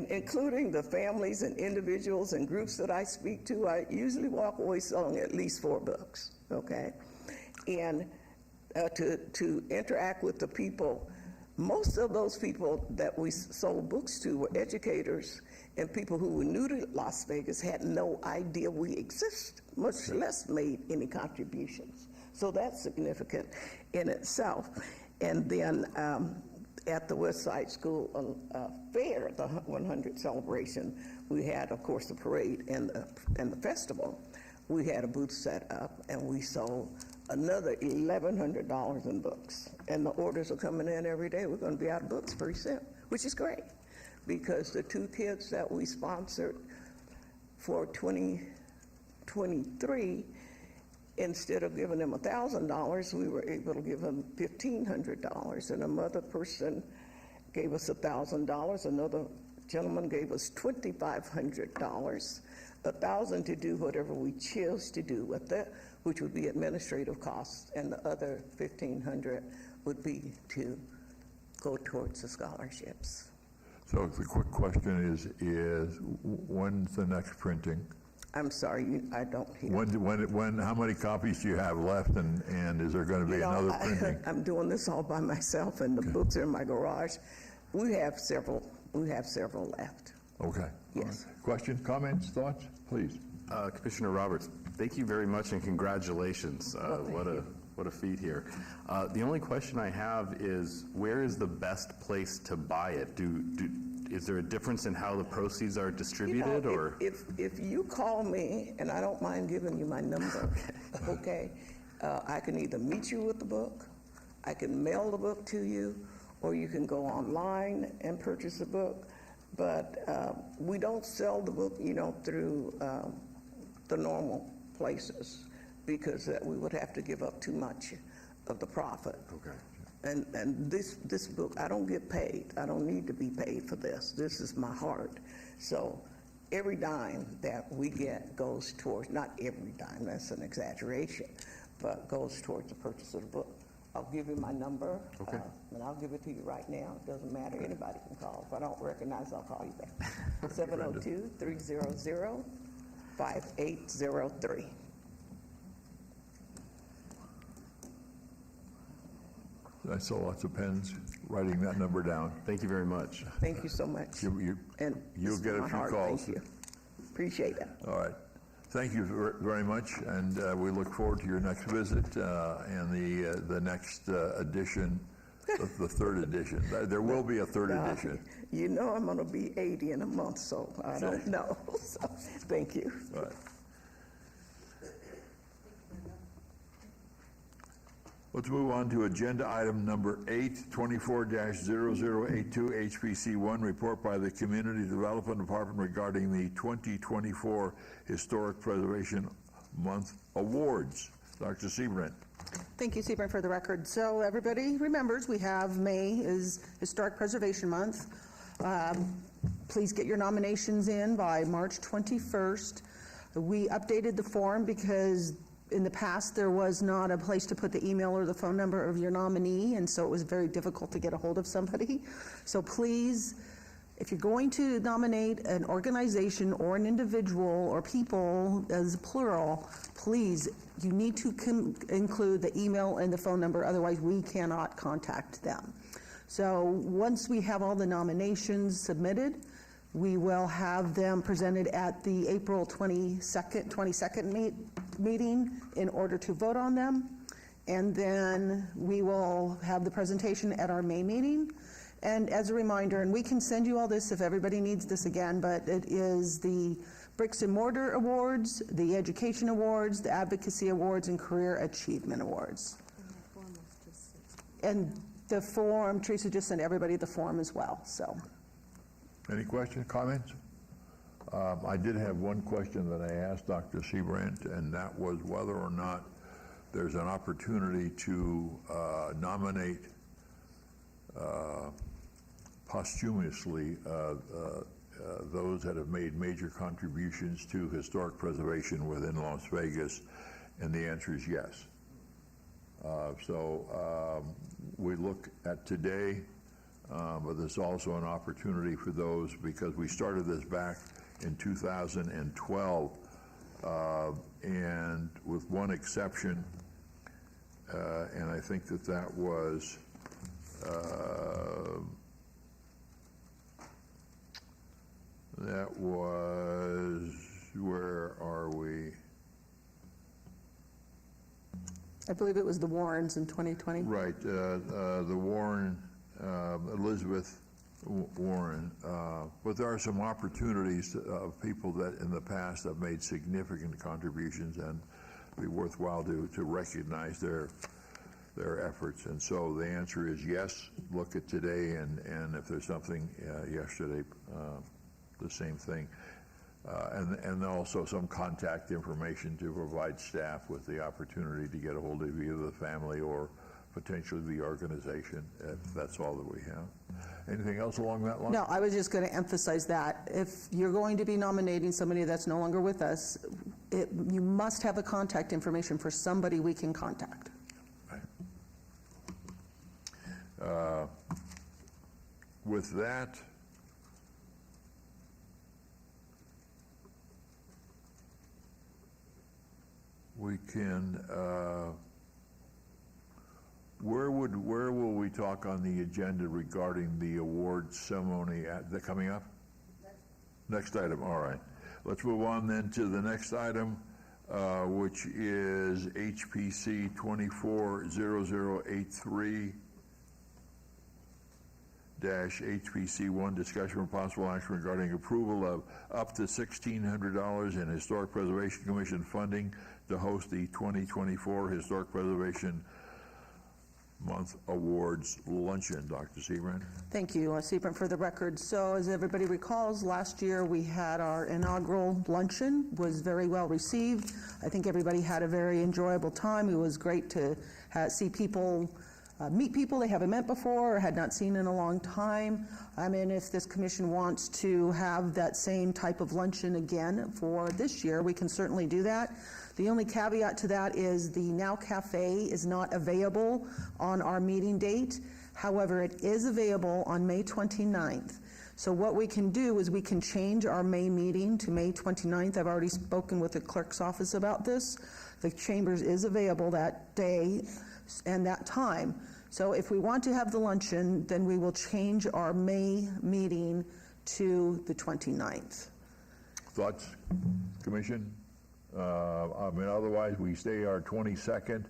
including the families and individuals and groups that I speak to, I usually walk away selling at least 4 books, okay? And to interact with the people, most of those people that we sold books to were educators and people who were new to Las Vegas, had no idea we exist, much less made any contributions. So that's significant in itself. And then at the West Side School Fair, the 100 celebration, we had, of course, the parade and the festival. We had a booth set up, and we sold another $1,100 in books. And the orders are coming in every day. We're going to be out of books pretty soon, which is great, because the 2 kids that we sponsored for 2023, instead of giving them $1,000, we were able to give them $1,500. And another person gave us $1,000. Another gentleman gave us $2,500, $1,000 to do whatever we chose to do with it, which would be administrative costs, and the other $1,500 would be to go towards the scholarships. So the quick question is when's the next printing? I'm sorry, I don't hear. How many copies do you have left, and is there going to be another printing? I'm doing this all by myself, and the books are in my garage. We have several left. Okay. Yes. Right. Question, comments, thoughts, please. Commissioner Roberts, thank you very much and congratulations. What a feat here. The only question I have is, where is the best place to buy it? Is there a difference in how the proceeds are distributed, or? If you call me, and I don't mind giving you my number, okay, I can either meet you with the book, I can mail the book to you, or you can go online and purchase the book. But we don't sell the book, through the normal places, because we would have to give up too much of the profit. Okay. And this book, I don't get paid. I don't need to be paid for this. This is my heart. So every dime that we get goes towards, not every dime, that's an exaggeration, but goes towards the purchase of the book. I'll give you my number, Okay. and I'll give it to you right now. It doesn't matter. Anybody can call. If I don't recognize, I'll call you back. 702-300-5803. I saw lots of pens writing that number down. Thank you very much. Thank you so much. You'll this get is a my few heart. calls. Thank you. Appreciate it. All right. Thank you very much, and we look forward to your next visit and the next edition, the 3rd edition. There will be a 3rd edition. You know I'm going to be 80 in a month, so I don't know. So, thank you. All right. Let's move on to agenda item number 8, 24-0082, HPC1, report by the Community Development Department regarding the 2024 Historic Preservation Month Awards. Dr. Seabrant. Thank you, Seabrant, for the record. So everybody remembers we have May is Historic Preservation Month. Please get your nominations in by March 21st. We updated the form because in the past there was not a place to put the email or the phone number of your nominee, and so it was very difficult to get a hold of somebody. So please, if you're going to nominate an organization or an individual or people as plural, please, you need to include the email and the phone number, otherwise we cannot contact them. So once we have all the nominations submitted, we will have them presented at the April 22nd meeting in order to vote on them. And then we will have the presentation at our May meeting. And as a reminder, and we can send you all this if everybody needs this again, but it is the Bricks and Mortar Awards, the Education Awards, the Advocacy Awards, and Career Achievement Awards. And the form, Teresa just sent everybody the form as well, so. Any questions, comments? I did have one question that I asked Dr. Seabrant, and that was whether or not there's an opportunity to nominate posthumously those that have made major contributions to historic preservation within Las Vegas, and the answer is yes. We look at today, but there's also an opportunity for those, because we started this back in 2012, and with one exception, and I think that was where are we? I believe it was the Warrens in 2020. Right, the Warren, Elizabeth Warren. But there are some opportunities of people that in the past have made significant contributions, and it'd be worthwhile to recognize their efforts. And so the answer is yes, look at today, and if there's something yesterday, the same thing. And also some contact information to provide staff with the opportunity to get a hold of either the family or potentially the organization, if that's all that we have. Anything else along that line? No, I was just going to emphasize that. If you're going to be nominating somebody that's no longer with us, you must have a contact information for somebody we can contact. Right. With that, we can, where will we talk on the agenda regarding the award ceremony coming up? Next item, all right. Let's move on then to the next item, which is HPC 240083 HPC1, discussion of possible action regarding approval of up to $1,600 in Historic Preservation Commission funding to host the 2024 Historic Preservation Month Awards Luncheon. Dr. Seabrand. Thank you, Seabrand, for the record. So as everybody recalls, last year we had our inaugural luncheon, was very well received. I think everybody had a very enjoyable time. It was great to see people meet people they haven't met before or had not seen in a long time. I mean, if this commission wants to have that same type of luncheon again for this year, we can certainly do that. The only caveat to that is the Now Cafe is not available on our meeting date. However, it is available on May 29th. So what we can do is we can change our May meeting to May 29th. I've already spoken with the clerk's office about this. The Chambers is available that day and that time. So if we want to have the luncheon, then we will change our May meeting to the 29th. Thoughts, Commission? I mean, otherwise we stay our 22nd,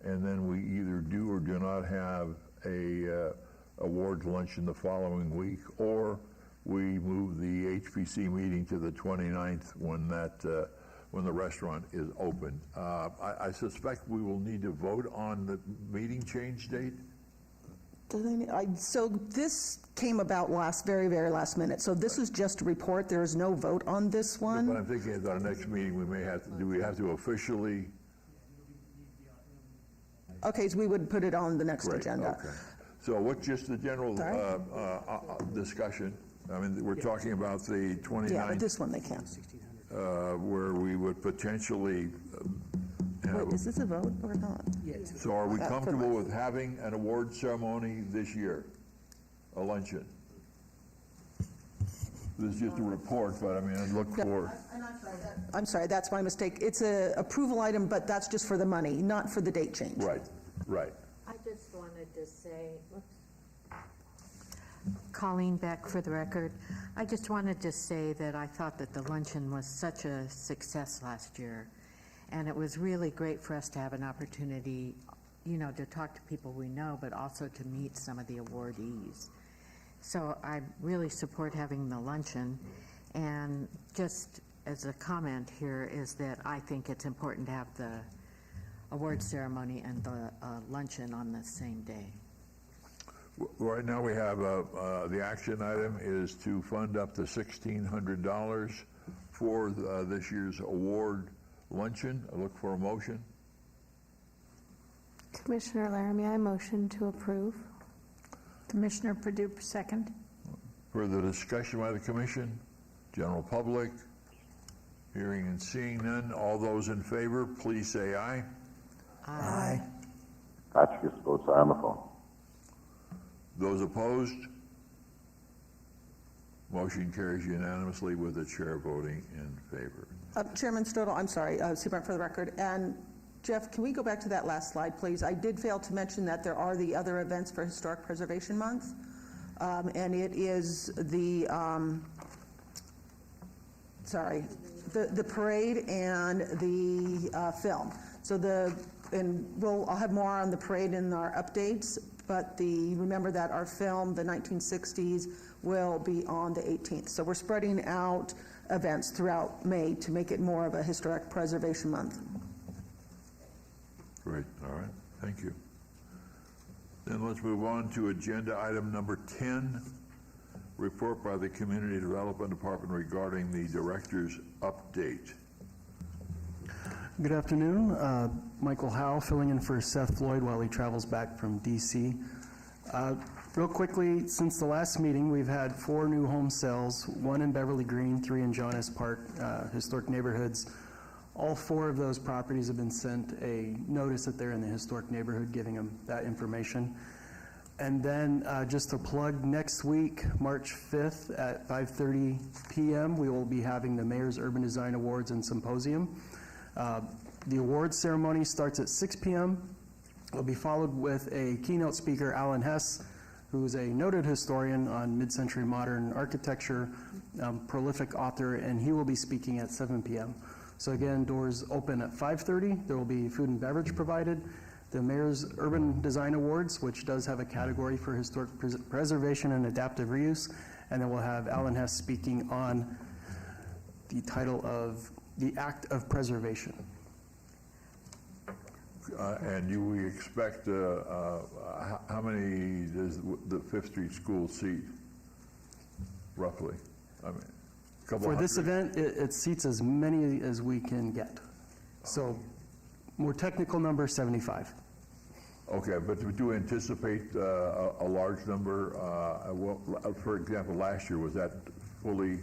and then we either do or do not have a awards luncheon the following week, or we move the HPC meeting to the 29th when the restaurant is open. I suspect we will need to vote on the meeting change date. So this came about very, very last minute. So this is just a report. There is no vote on this one. But I'm thinking at our next meeting, we may have to, do we have to officially? Okay, so we would put it on the next Great, agenda. okay. So what's just the general discussion? I mean, we're talking about the 29th. Yeah, but this one they can't. Where we would potentially have. Wait, is this a vote or not? So are we comfortable with having an award ceremony this year? A luncheon? This is just a report, but I mean, I'd look for. I'm sorry, that's my mistake. It's a approval item, but that's just for the money, not for the date change. Right, right. I just wanted to say, Colleen Beck for the record. I just wanted to say that I thought that the luncheon was such a success last year. And it was really great for us to have an opportunity, you know, to talk to people we know, but also to meet some of the awardees. So I really support having the luncheon. And just as a comment here is that I think it's important to have the award ceremony and the luncheon on the same day. Right now we have, the action item is to fund up to $1,600 for this year's award luncheon. I look for a motion. Commissioner Laramie, I motion to approve. Commissioner Perdue, second. Further discussion by the commission? General public? Hearing and seeing none. All those in favor, please say aye. Aye. Hotchkiss votes aye on the phone. Those opposed? Motion carries unanimously with the chair voting in favor. Chairman Stodel, I'm sorry, Superintendent, for the record. And Jeff, can we go back to that last slide, please? I did fail to mention that there are the other events for Historic Preservation Month. And it is the, the parade and the film. So I'll have more on the parade in our updates, but remember that our film, the 1960s, will be on the 18th. So we're spreading out events throughout May to make it more of a Historic Preservation Month. Great, all right, thank you. Then let's move on to agenda item number 10, report by the Community Development Department regarding the director's update. Good afternoon. Michael Howe filling in for Seth Floyd while he travels back from D.C. Real quickly, since the last meeting, we've had 4 new home sales, 1 in Beverly Green, 3 in John S. Park, historic neighborhoods. All 4 of those properties have been sent a notice that they're in the historic neighborhood, giving them that information. And then just to plug, next week, March 5th at 5:30 p.m., we will be having the Mayor's Urban Design Awards and Symposium. The awards ceremony starts at 6 p.m. It will be followed with a keynote speaker, Alan Hess, who is a noted historian on mid-century modern architecture, prolific author, and he will be speaking at 7 p.m. So again, doors open at 5:30. There will be food and beverage provided. The Mayor's Urban Design Awards, which does have a category for historic preservation and adaptive reuse, and then we'll have Alan Hess speaking on the title of The Act of Preservation. And we expect, how many does the Fifth Street School seat, roughly? I mean, a couple For this hundred? event, it seats as many as we can get. So more technical number, 75. Okay, but do we anticipate a large number? For example, last year, was that fully?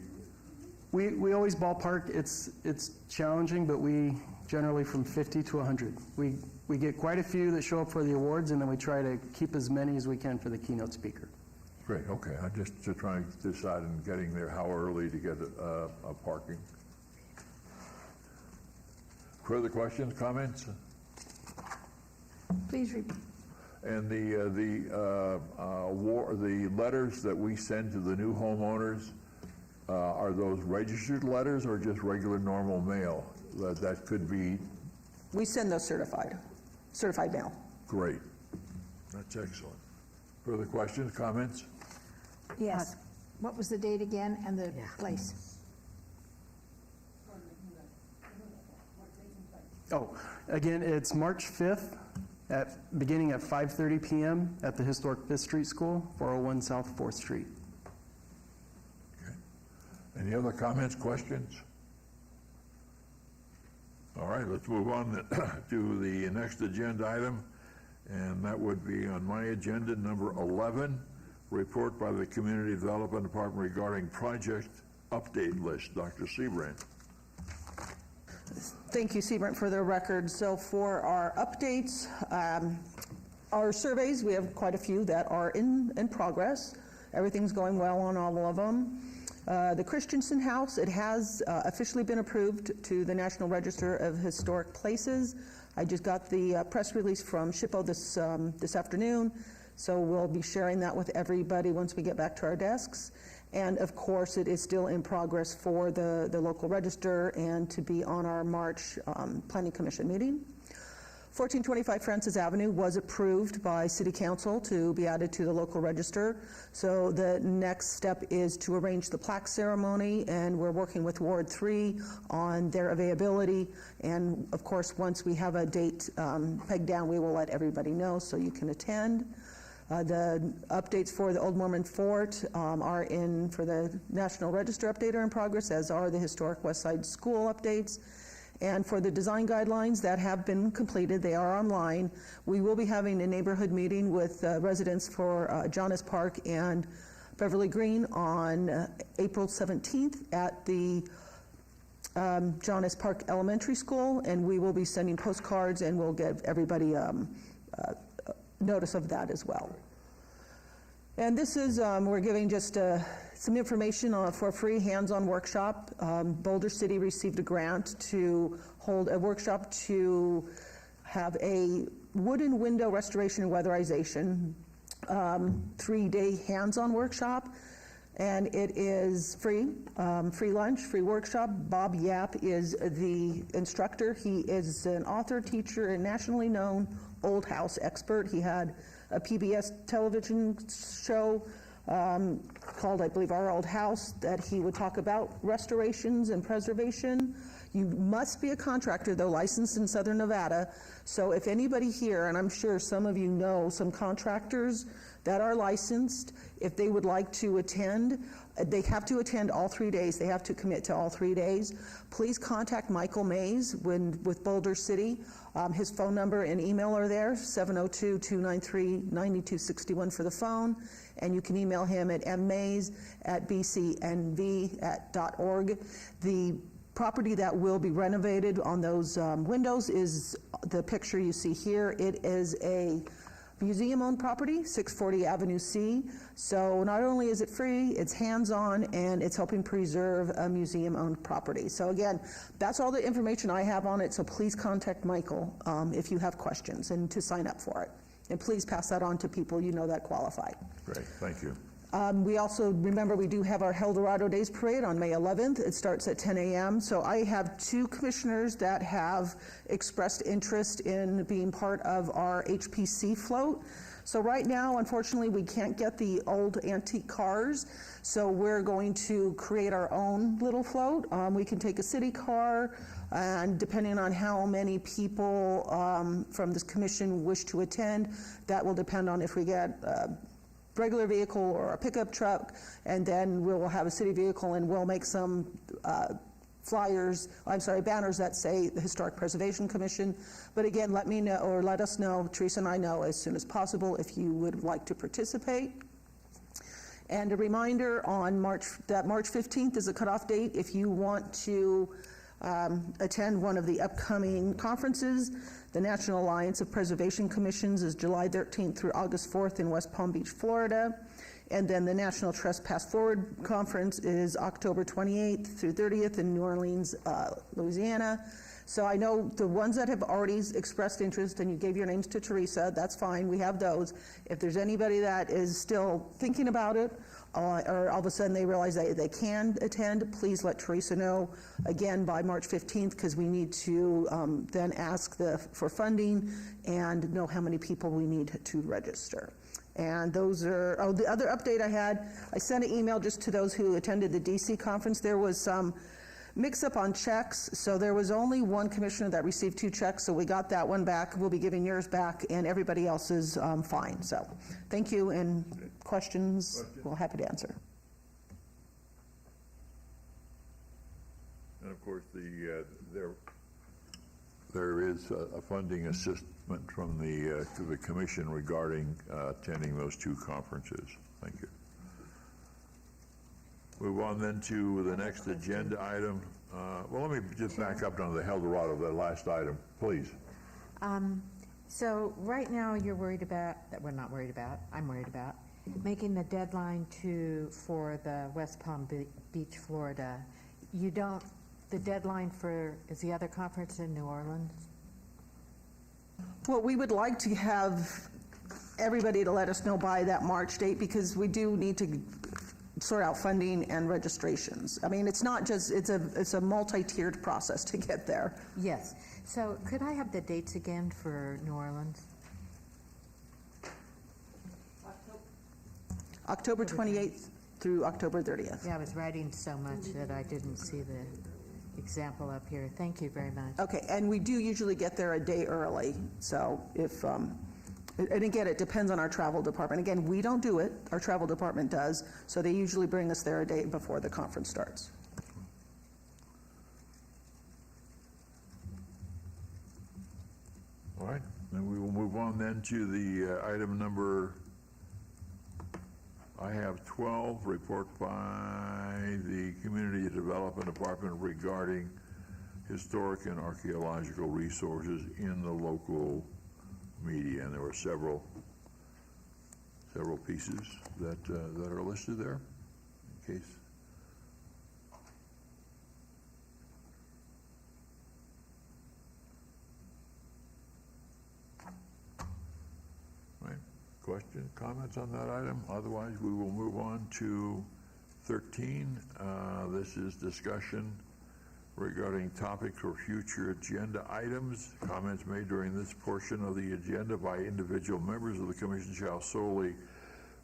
We always ballpark. It's challenging, but we generally from 50 to 100. We get quite a few that show up for the awards, and then we try to keep as many as we can for the keynote speaker. Great, okay. I'm just trying to decide on getting there, how early to get parking. Further questions, comments? Please repeat. And the letters that we send to the new homeowners, are those registered letters or just regular normal mail? That could be. We send those certified mail. Great. That's excellent. Further questions, comments? Yes. What was the date again and the place? Oh, again, it's March 5th, beginning at 5:30 p.m. at the historic 5th Street School, 401 South 4th Street. Okay. Any other comments, questions? All right, let's move on to the next agenda item, and that would be on my agenda, number 11, report by the Community Development Department regarding project update list. Dr. Seabrand. Thank you, Seabrand, for the record. So for our updates, our surveys, we have quite a few that are in progress. Everything's going well on all of them. The Christensen House, it has officially been approved to the National Register of Historic Places. I just got the press release from SHPO this afternoon, so we'll be sharing that with everybody once we get back to our desks. And of course, it is still in progress for the local register and to be on our March Planning Commission meeting. 1425 Francis Avenue was approved by City Council to be added to the local register. So the next step is to arrange the plaque ceremony, and we're working with Ward 3 on their availability. And of course, once we have a date pegged down, we will let everybody know so you can attend. The updates for the Old Mormon Fort are in for the National Register update are in progress, as are the Historic West Side School updates. And for the design guidelines that have been completed, they are online. We will be having a neighborhood meeting with residents for John S. Park and Beverly Green on April 17th at the John S. Park Elementary School, and we will be sending postcards, and we'll give everybody notice of that as well. And this is, we're giving just some information for a free hands-on workshop. Boulder City received a grant to hold a workshop to have a wooden window restoration and weatherization 3-day hands-on workshop. And it is free, free lunch, free workshop. Bob Yap is the instructor. He is an author, teacher, and nationally known old house expert. He had a PBS television show called, I believe, Our Old House, that he would talk about restorations and preservation. You must be a contractor, though, licensed in Southern Nevada. So if anybody here, and I'm sure some of you know some contractors that are licensed, if they would like to attend, they have to attend all 3 days. They have to commit to all 3 days. Please contact Michael Mays with Boulder City. His phone number and email are there, 702-293-9261 for the phone. And you can email him at mmays@bcnv.org. The property that will be renovated on those windows is the picture you see here. It is a museum-owned property, 640 Avenue C. So not only is it free, it's hands-on, and it's helping preserve a museum-owned property. So again, that's all the information I have on it, so please contact Michael if you have questions and to sign up for it. And please pass that on to people you know that qualify. Great, thank you. We also, remember, we do have our Eldorado Days Parade on May 11th. It starts at 10 a.m. So I have 2 commissioners that have expressed interest in being part of our HPC float. So right now, unfortunately, we can't get the old antique cars, so we're going to create our own little float. We can take a city car, and depending on how many people from this commission wish to attend, that will depend on if we get regular vehicle or a pickup truck, and then we'll have a city vehicle, and we'll make some banners that say the Historic Preservation Commission. But again, let me know, or let us know, Teresa and I know, as soon as possible if you would like to participate. And a reminder on March 15th is a cutoff date if you want to attend one of the upcoming conferences. The National Alliance of Preservation Commissions is July 13th through August 4th in West Palm Beach, Florida. And then the National Trespass Forward Conference is October 28th through 30th in New Orleans, Louisiana. So I know the ones that have already expressed interest, and you gave your names to Teresa, that's fine, we have those. If there's anybody that is still thinking about it, or all of a sudden they realize they can attend, please let Teresa know, again, by March 15th, because we need to then ask for funding and know how many people we need to register. And those are, the other update I had, I sent an email just to those who attended the DC conference. There was some mix-up on checks, so there was only one commissioner that received 2 checks, so we got that one back. We'll be giving yours back, and everybody else is fine. So thank you, and questions, we're happy to answer. And of course, there is a funding assistance from to the commission regarding attending those 2 conferences. Thank you. Move on then to the next agenda item. Well, let me just back up down to the Eldorado, the last item, please. So right now you're worried about, we're not worried about, I'm worried about, making the deadline for the West Palm Beach, Florida. The deadline is the other conference in New Orleans? Well, we would like to have everybody to let us know by that March date, because we do need to sort out funding and registrations. I mean, it's not just, it's a multi-tiered process to get there. Yes. So could I have the dates again for New Orleans? October 28th through October 30th. Yeah, I was writing so much that I didn't see the example up here. Thank you very much. Okay, and we do usually get there a day early. So if, and again, it depends on our travel department. Again, we don't do it, our travel department does, so they usually bring us there a day before the conference starts. All right, then we will move on then to the item number, I have 12, report by the Community Development Department regarding historic and archaeological resources in the local media, and there were several several pieces that are listed there, in case. Right. Question, comments on that item? Otherwise, we will move on to 13. This is discussion regarding topics for future agenda items. Comments made during this portion of the agenda by individual members of the commission shall solely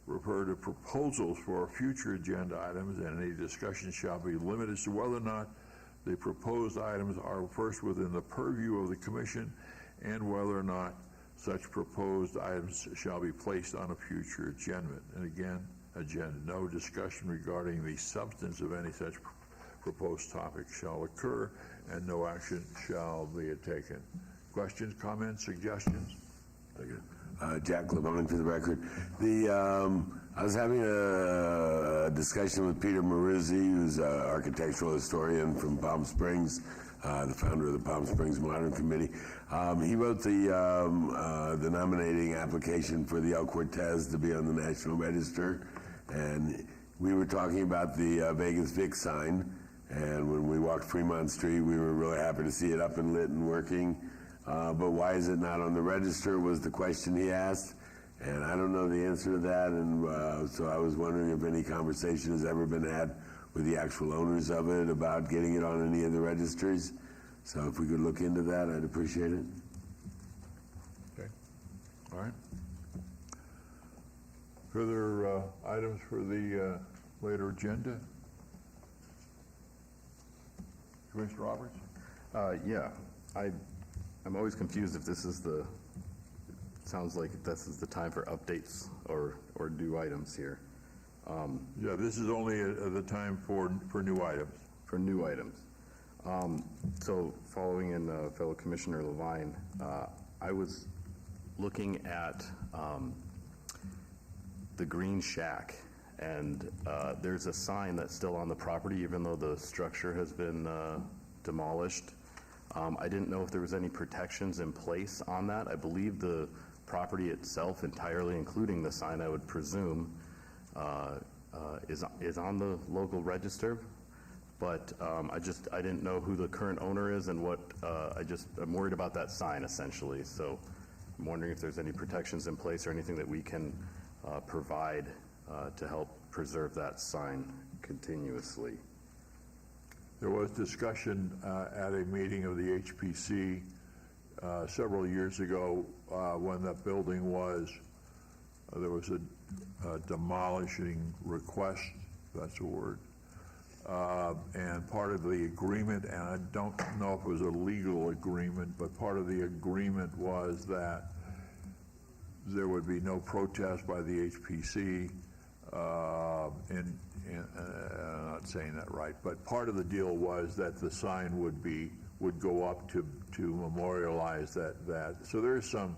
refer to proposals for future agenda items, and any discussion shall be limited to whether or not the proposed items are first within the purview of the commission and whether or not such proposed items shall be placed on a future agenda. And again, agenda. No discussion regarding the substance of any such proposed topic shall occur, and no action shall be taken. Questions, comments, suggestions? Jack Levine for the record. I was having a discussion with Peter Marizzi, who's an architectural historian from Palm Springs, the founder of the Palm Springs Modern Committee. He wrote the nominating application for the El Cortez to be on the National Register, and we were talking about the Vegas Vic sign, and when we walked Fremont Street, we were really happy to see it up and lit and working. But why is it not on the register was the question he asked, and I don't know the answer to that, and so I was wondering if any conversation has ever been had with the actual owners of it about getting it on any of the registries. So if we could look into that, I'd appreciate it. Okay. All right. Further items for the later agenda? Commissioner Roberts? Yeah, I'm always confused if this is the, sounds like this is the time for updates or new items here. Yeah, this is only the time for new items. For new items. So following in fellow Commissioner Levine, I was looking at the Green Shack, and there's a sign that's still on the property even though the structure has been demolished. I didn't know if there was any protections in place on that. I believe the property itself entirely, including the sign, I would presume, is on the local register. But I didn't know who the current owner is and what, I'm worried about that sign essentially. So I'm wondering if there's any protections in place or anything that we can provide to help preserve that sign continuously. There was discussion at a meeting of the HPC several years ago when that building was, there was a demolishing request, if that's a word. And part of the agreement, and I don't know if it was a legal agreement, but part of the agreement was that there would be no protest by the HPC. I'm not saying that right, but part of the deal was that the sign would go up to memorialize that. So there is some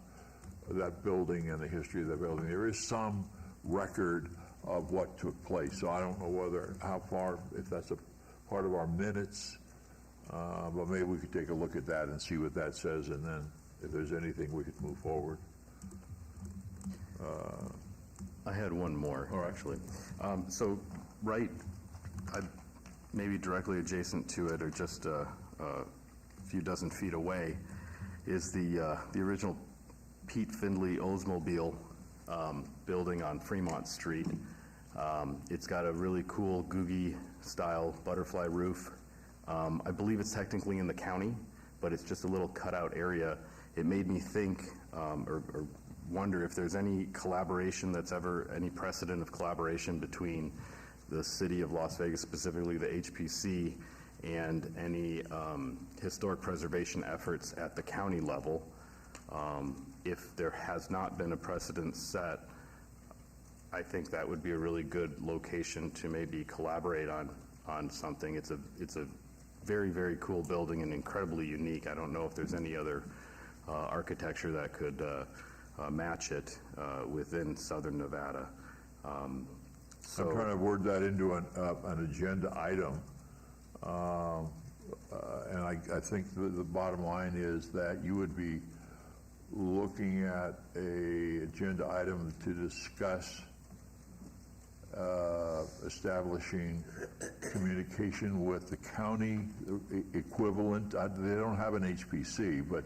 that building and the history of that building. There is some record of what took place. So I don't know how far, if that's a part of our minutes, but maybe we could take a look at that and see what that says, and then if there's anything we could move forward. I had one more, actually. So maybe directly adjacent to it, or just a few dozen feet away, is the original Pete Findley Oldsmobile building on Fremont Street. It's got a really cool Googie style butterfly roof. I believe it's technically in the county, but it's just a little cutout area. It made me think or wonder if there's any collaboration any precedent of collaboration between the city of Las Vegas, specifically the HPC, and any historic preservation efforts at the county level. If there has not been a precedent set, I think that would be a really good location to maybe collaborate on something. It's a very, very cool building and incredibly unique. I don't know if there's any other architecture that could match it within southern Nevada. I'm trying to word that into an agenda item. And I think the bottom line is that you would be looking at a agenda item to discuss establishing communication with the county equivalent. They don't have an HPC, but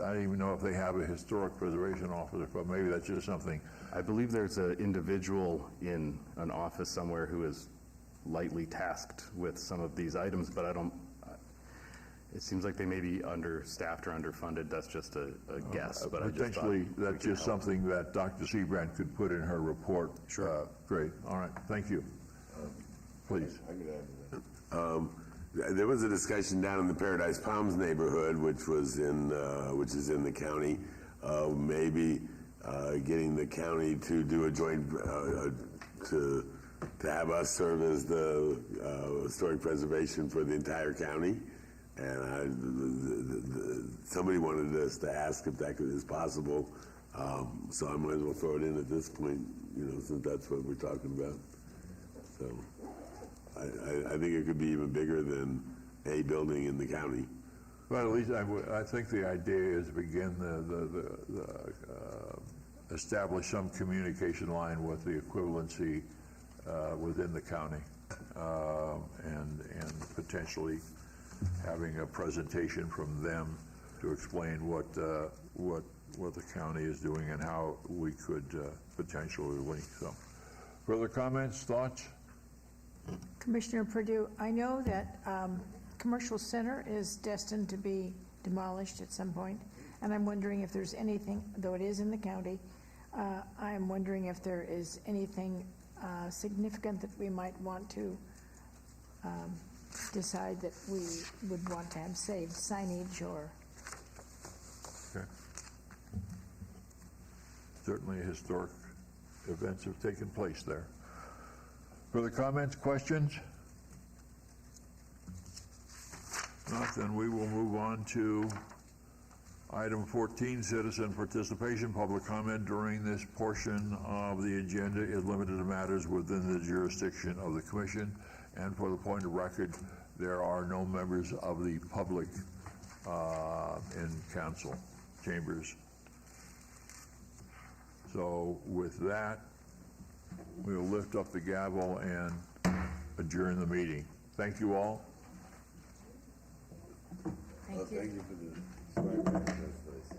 I don't even know if they have a historic preservation officer, but maybe that's just something. I believe there's an individual in an office somewhere who is lightly tasked with some of these items, but it seems like they may be understaffed or underfunded. That's just a guess, but I just thought Potentially, that's just something that Dr. Seabrand could put in her report. Sure. Great, all right, thank you. Please. I could add to that. There was a discussion down in the Paradise Palms neighborhood, which is in the county, maybe getting the county to do a joint, to have us serve as the historic preservation for the entire county. And somebody wanted us to ask if that is possible, so I might as well throw it in at this point, since that's what we're talking about. So I think it could be even bigger than a building in the county. Well, at least I think the idea is begin establish some communication line with the equivalency within the county, and potentially having a presentation from them to explain what the county is doing and how we could potentially link. So, further comments, thoughts? Commissioner Perdue, I know that Commercial Center is destined to be demolished at some point, and I'm wondering if there's anything, though it is in the county, I'm wondering if there is anything significant that we might want to decide that we would want to have saved, signage or... Okay. Certainly historic events have taken place there. Further comments, questions? Not, then we will move on to item 14, citizen participation. Public comment during this portion of the agenda is limited to matters within the jurisdiction of the commission. And for the point of record, there are no members of the public in council chambers. So with that, we'll lift up the gavel and adjourn the meeting. Thank you all. Thank you. Thank you for the swag bag. That's nice.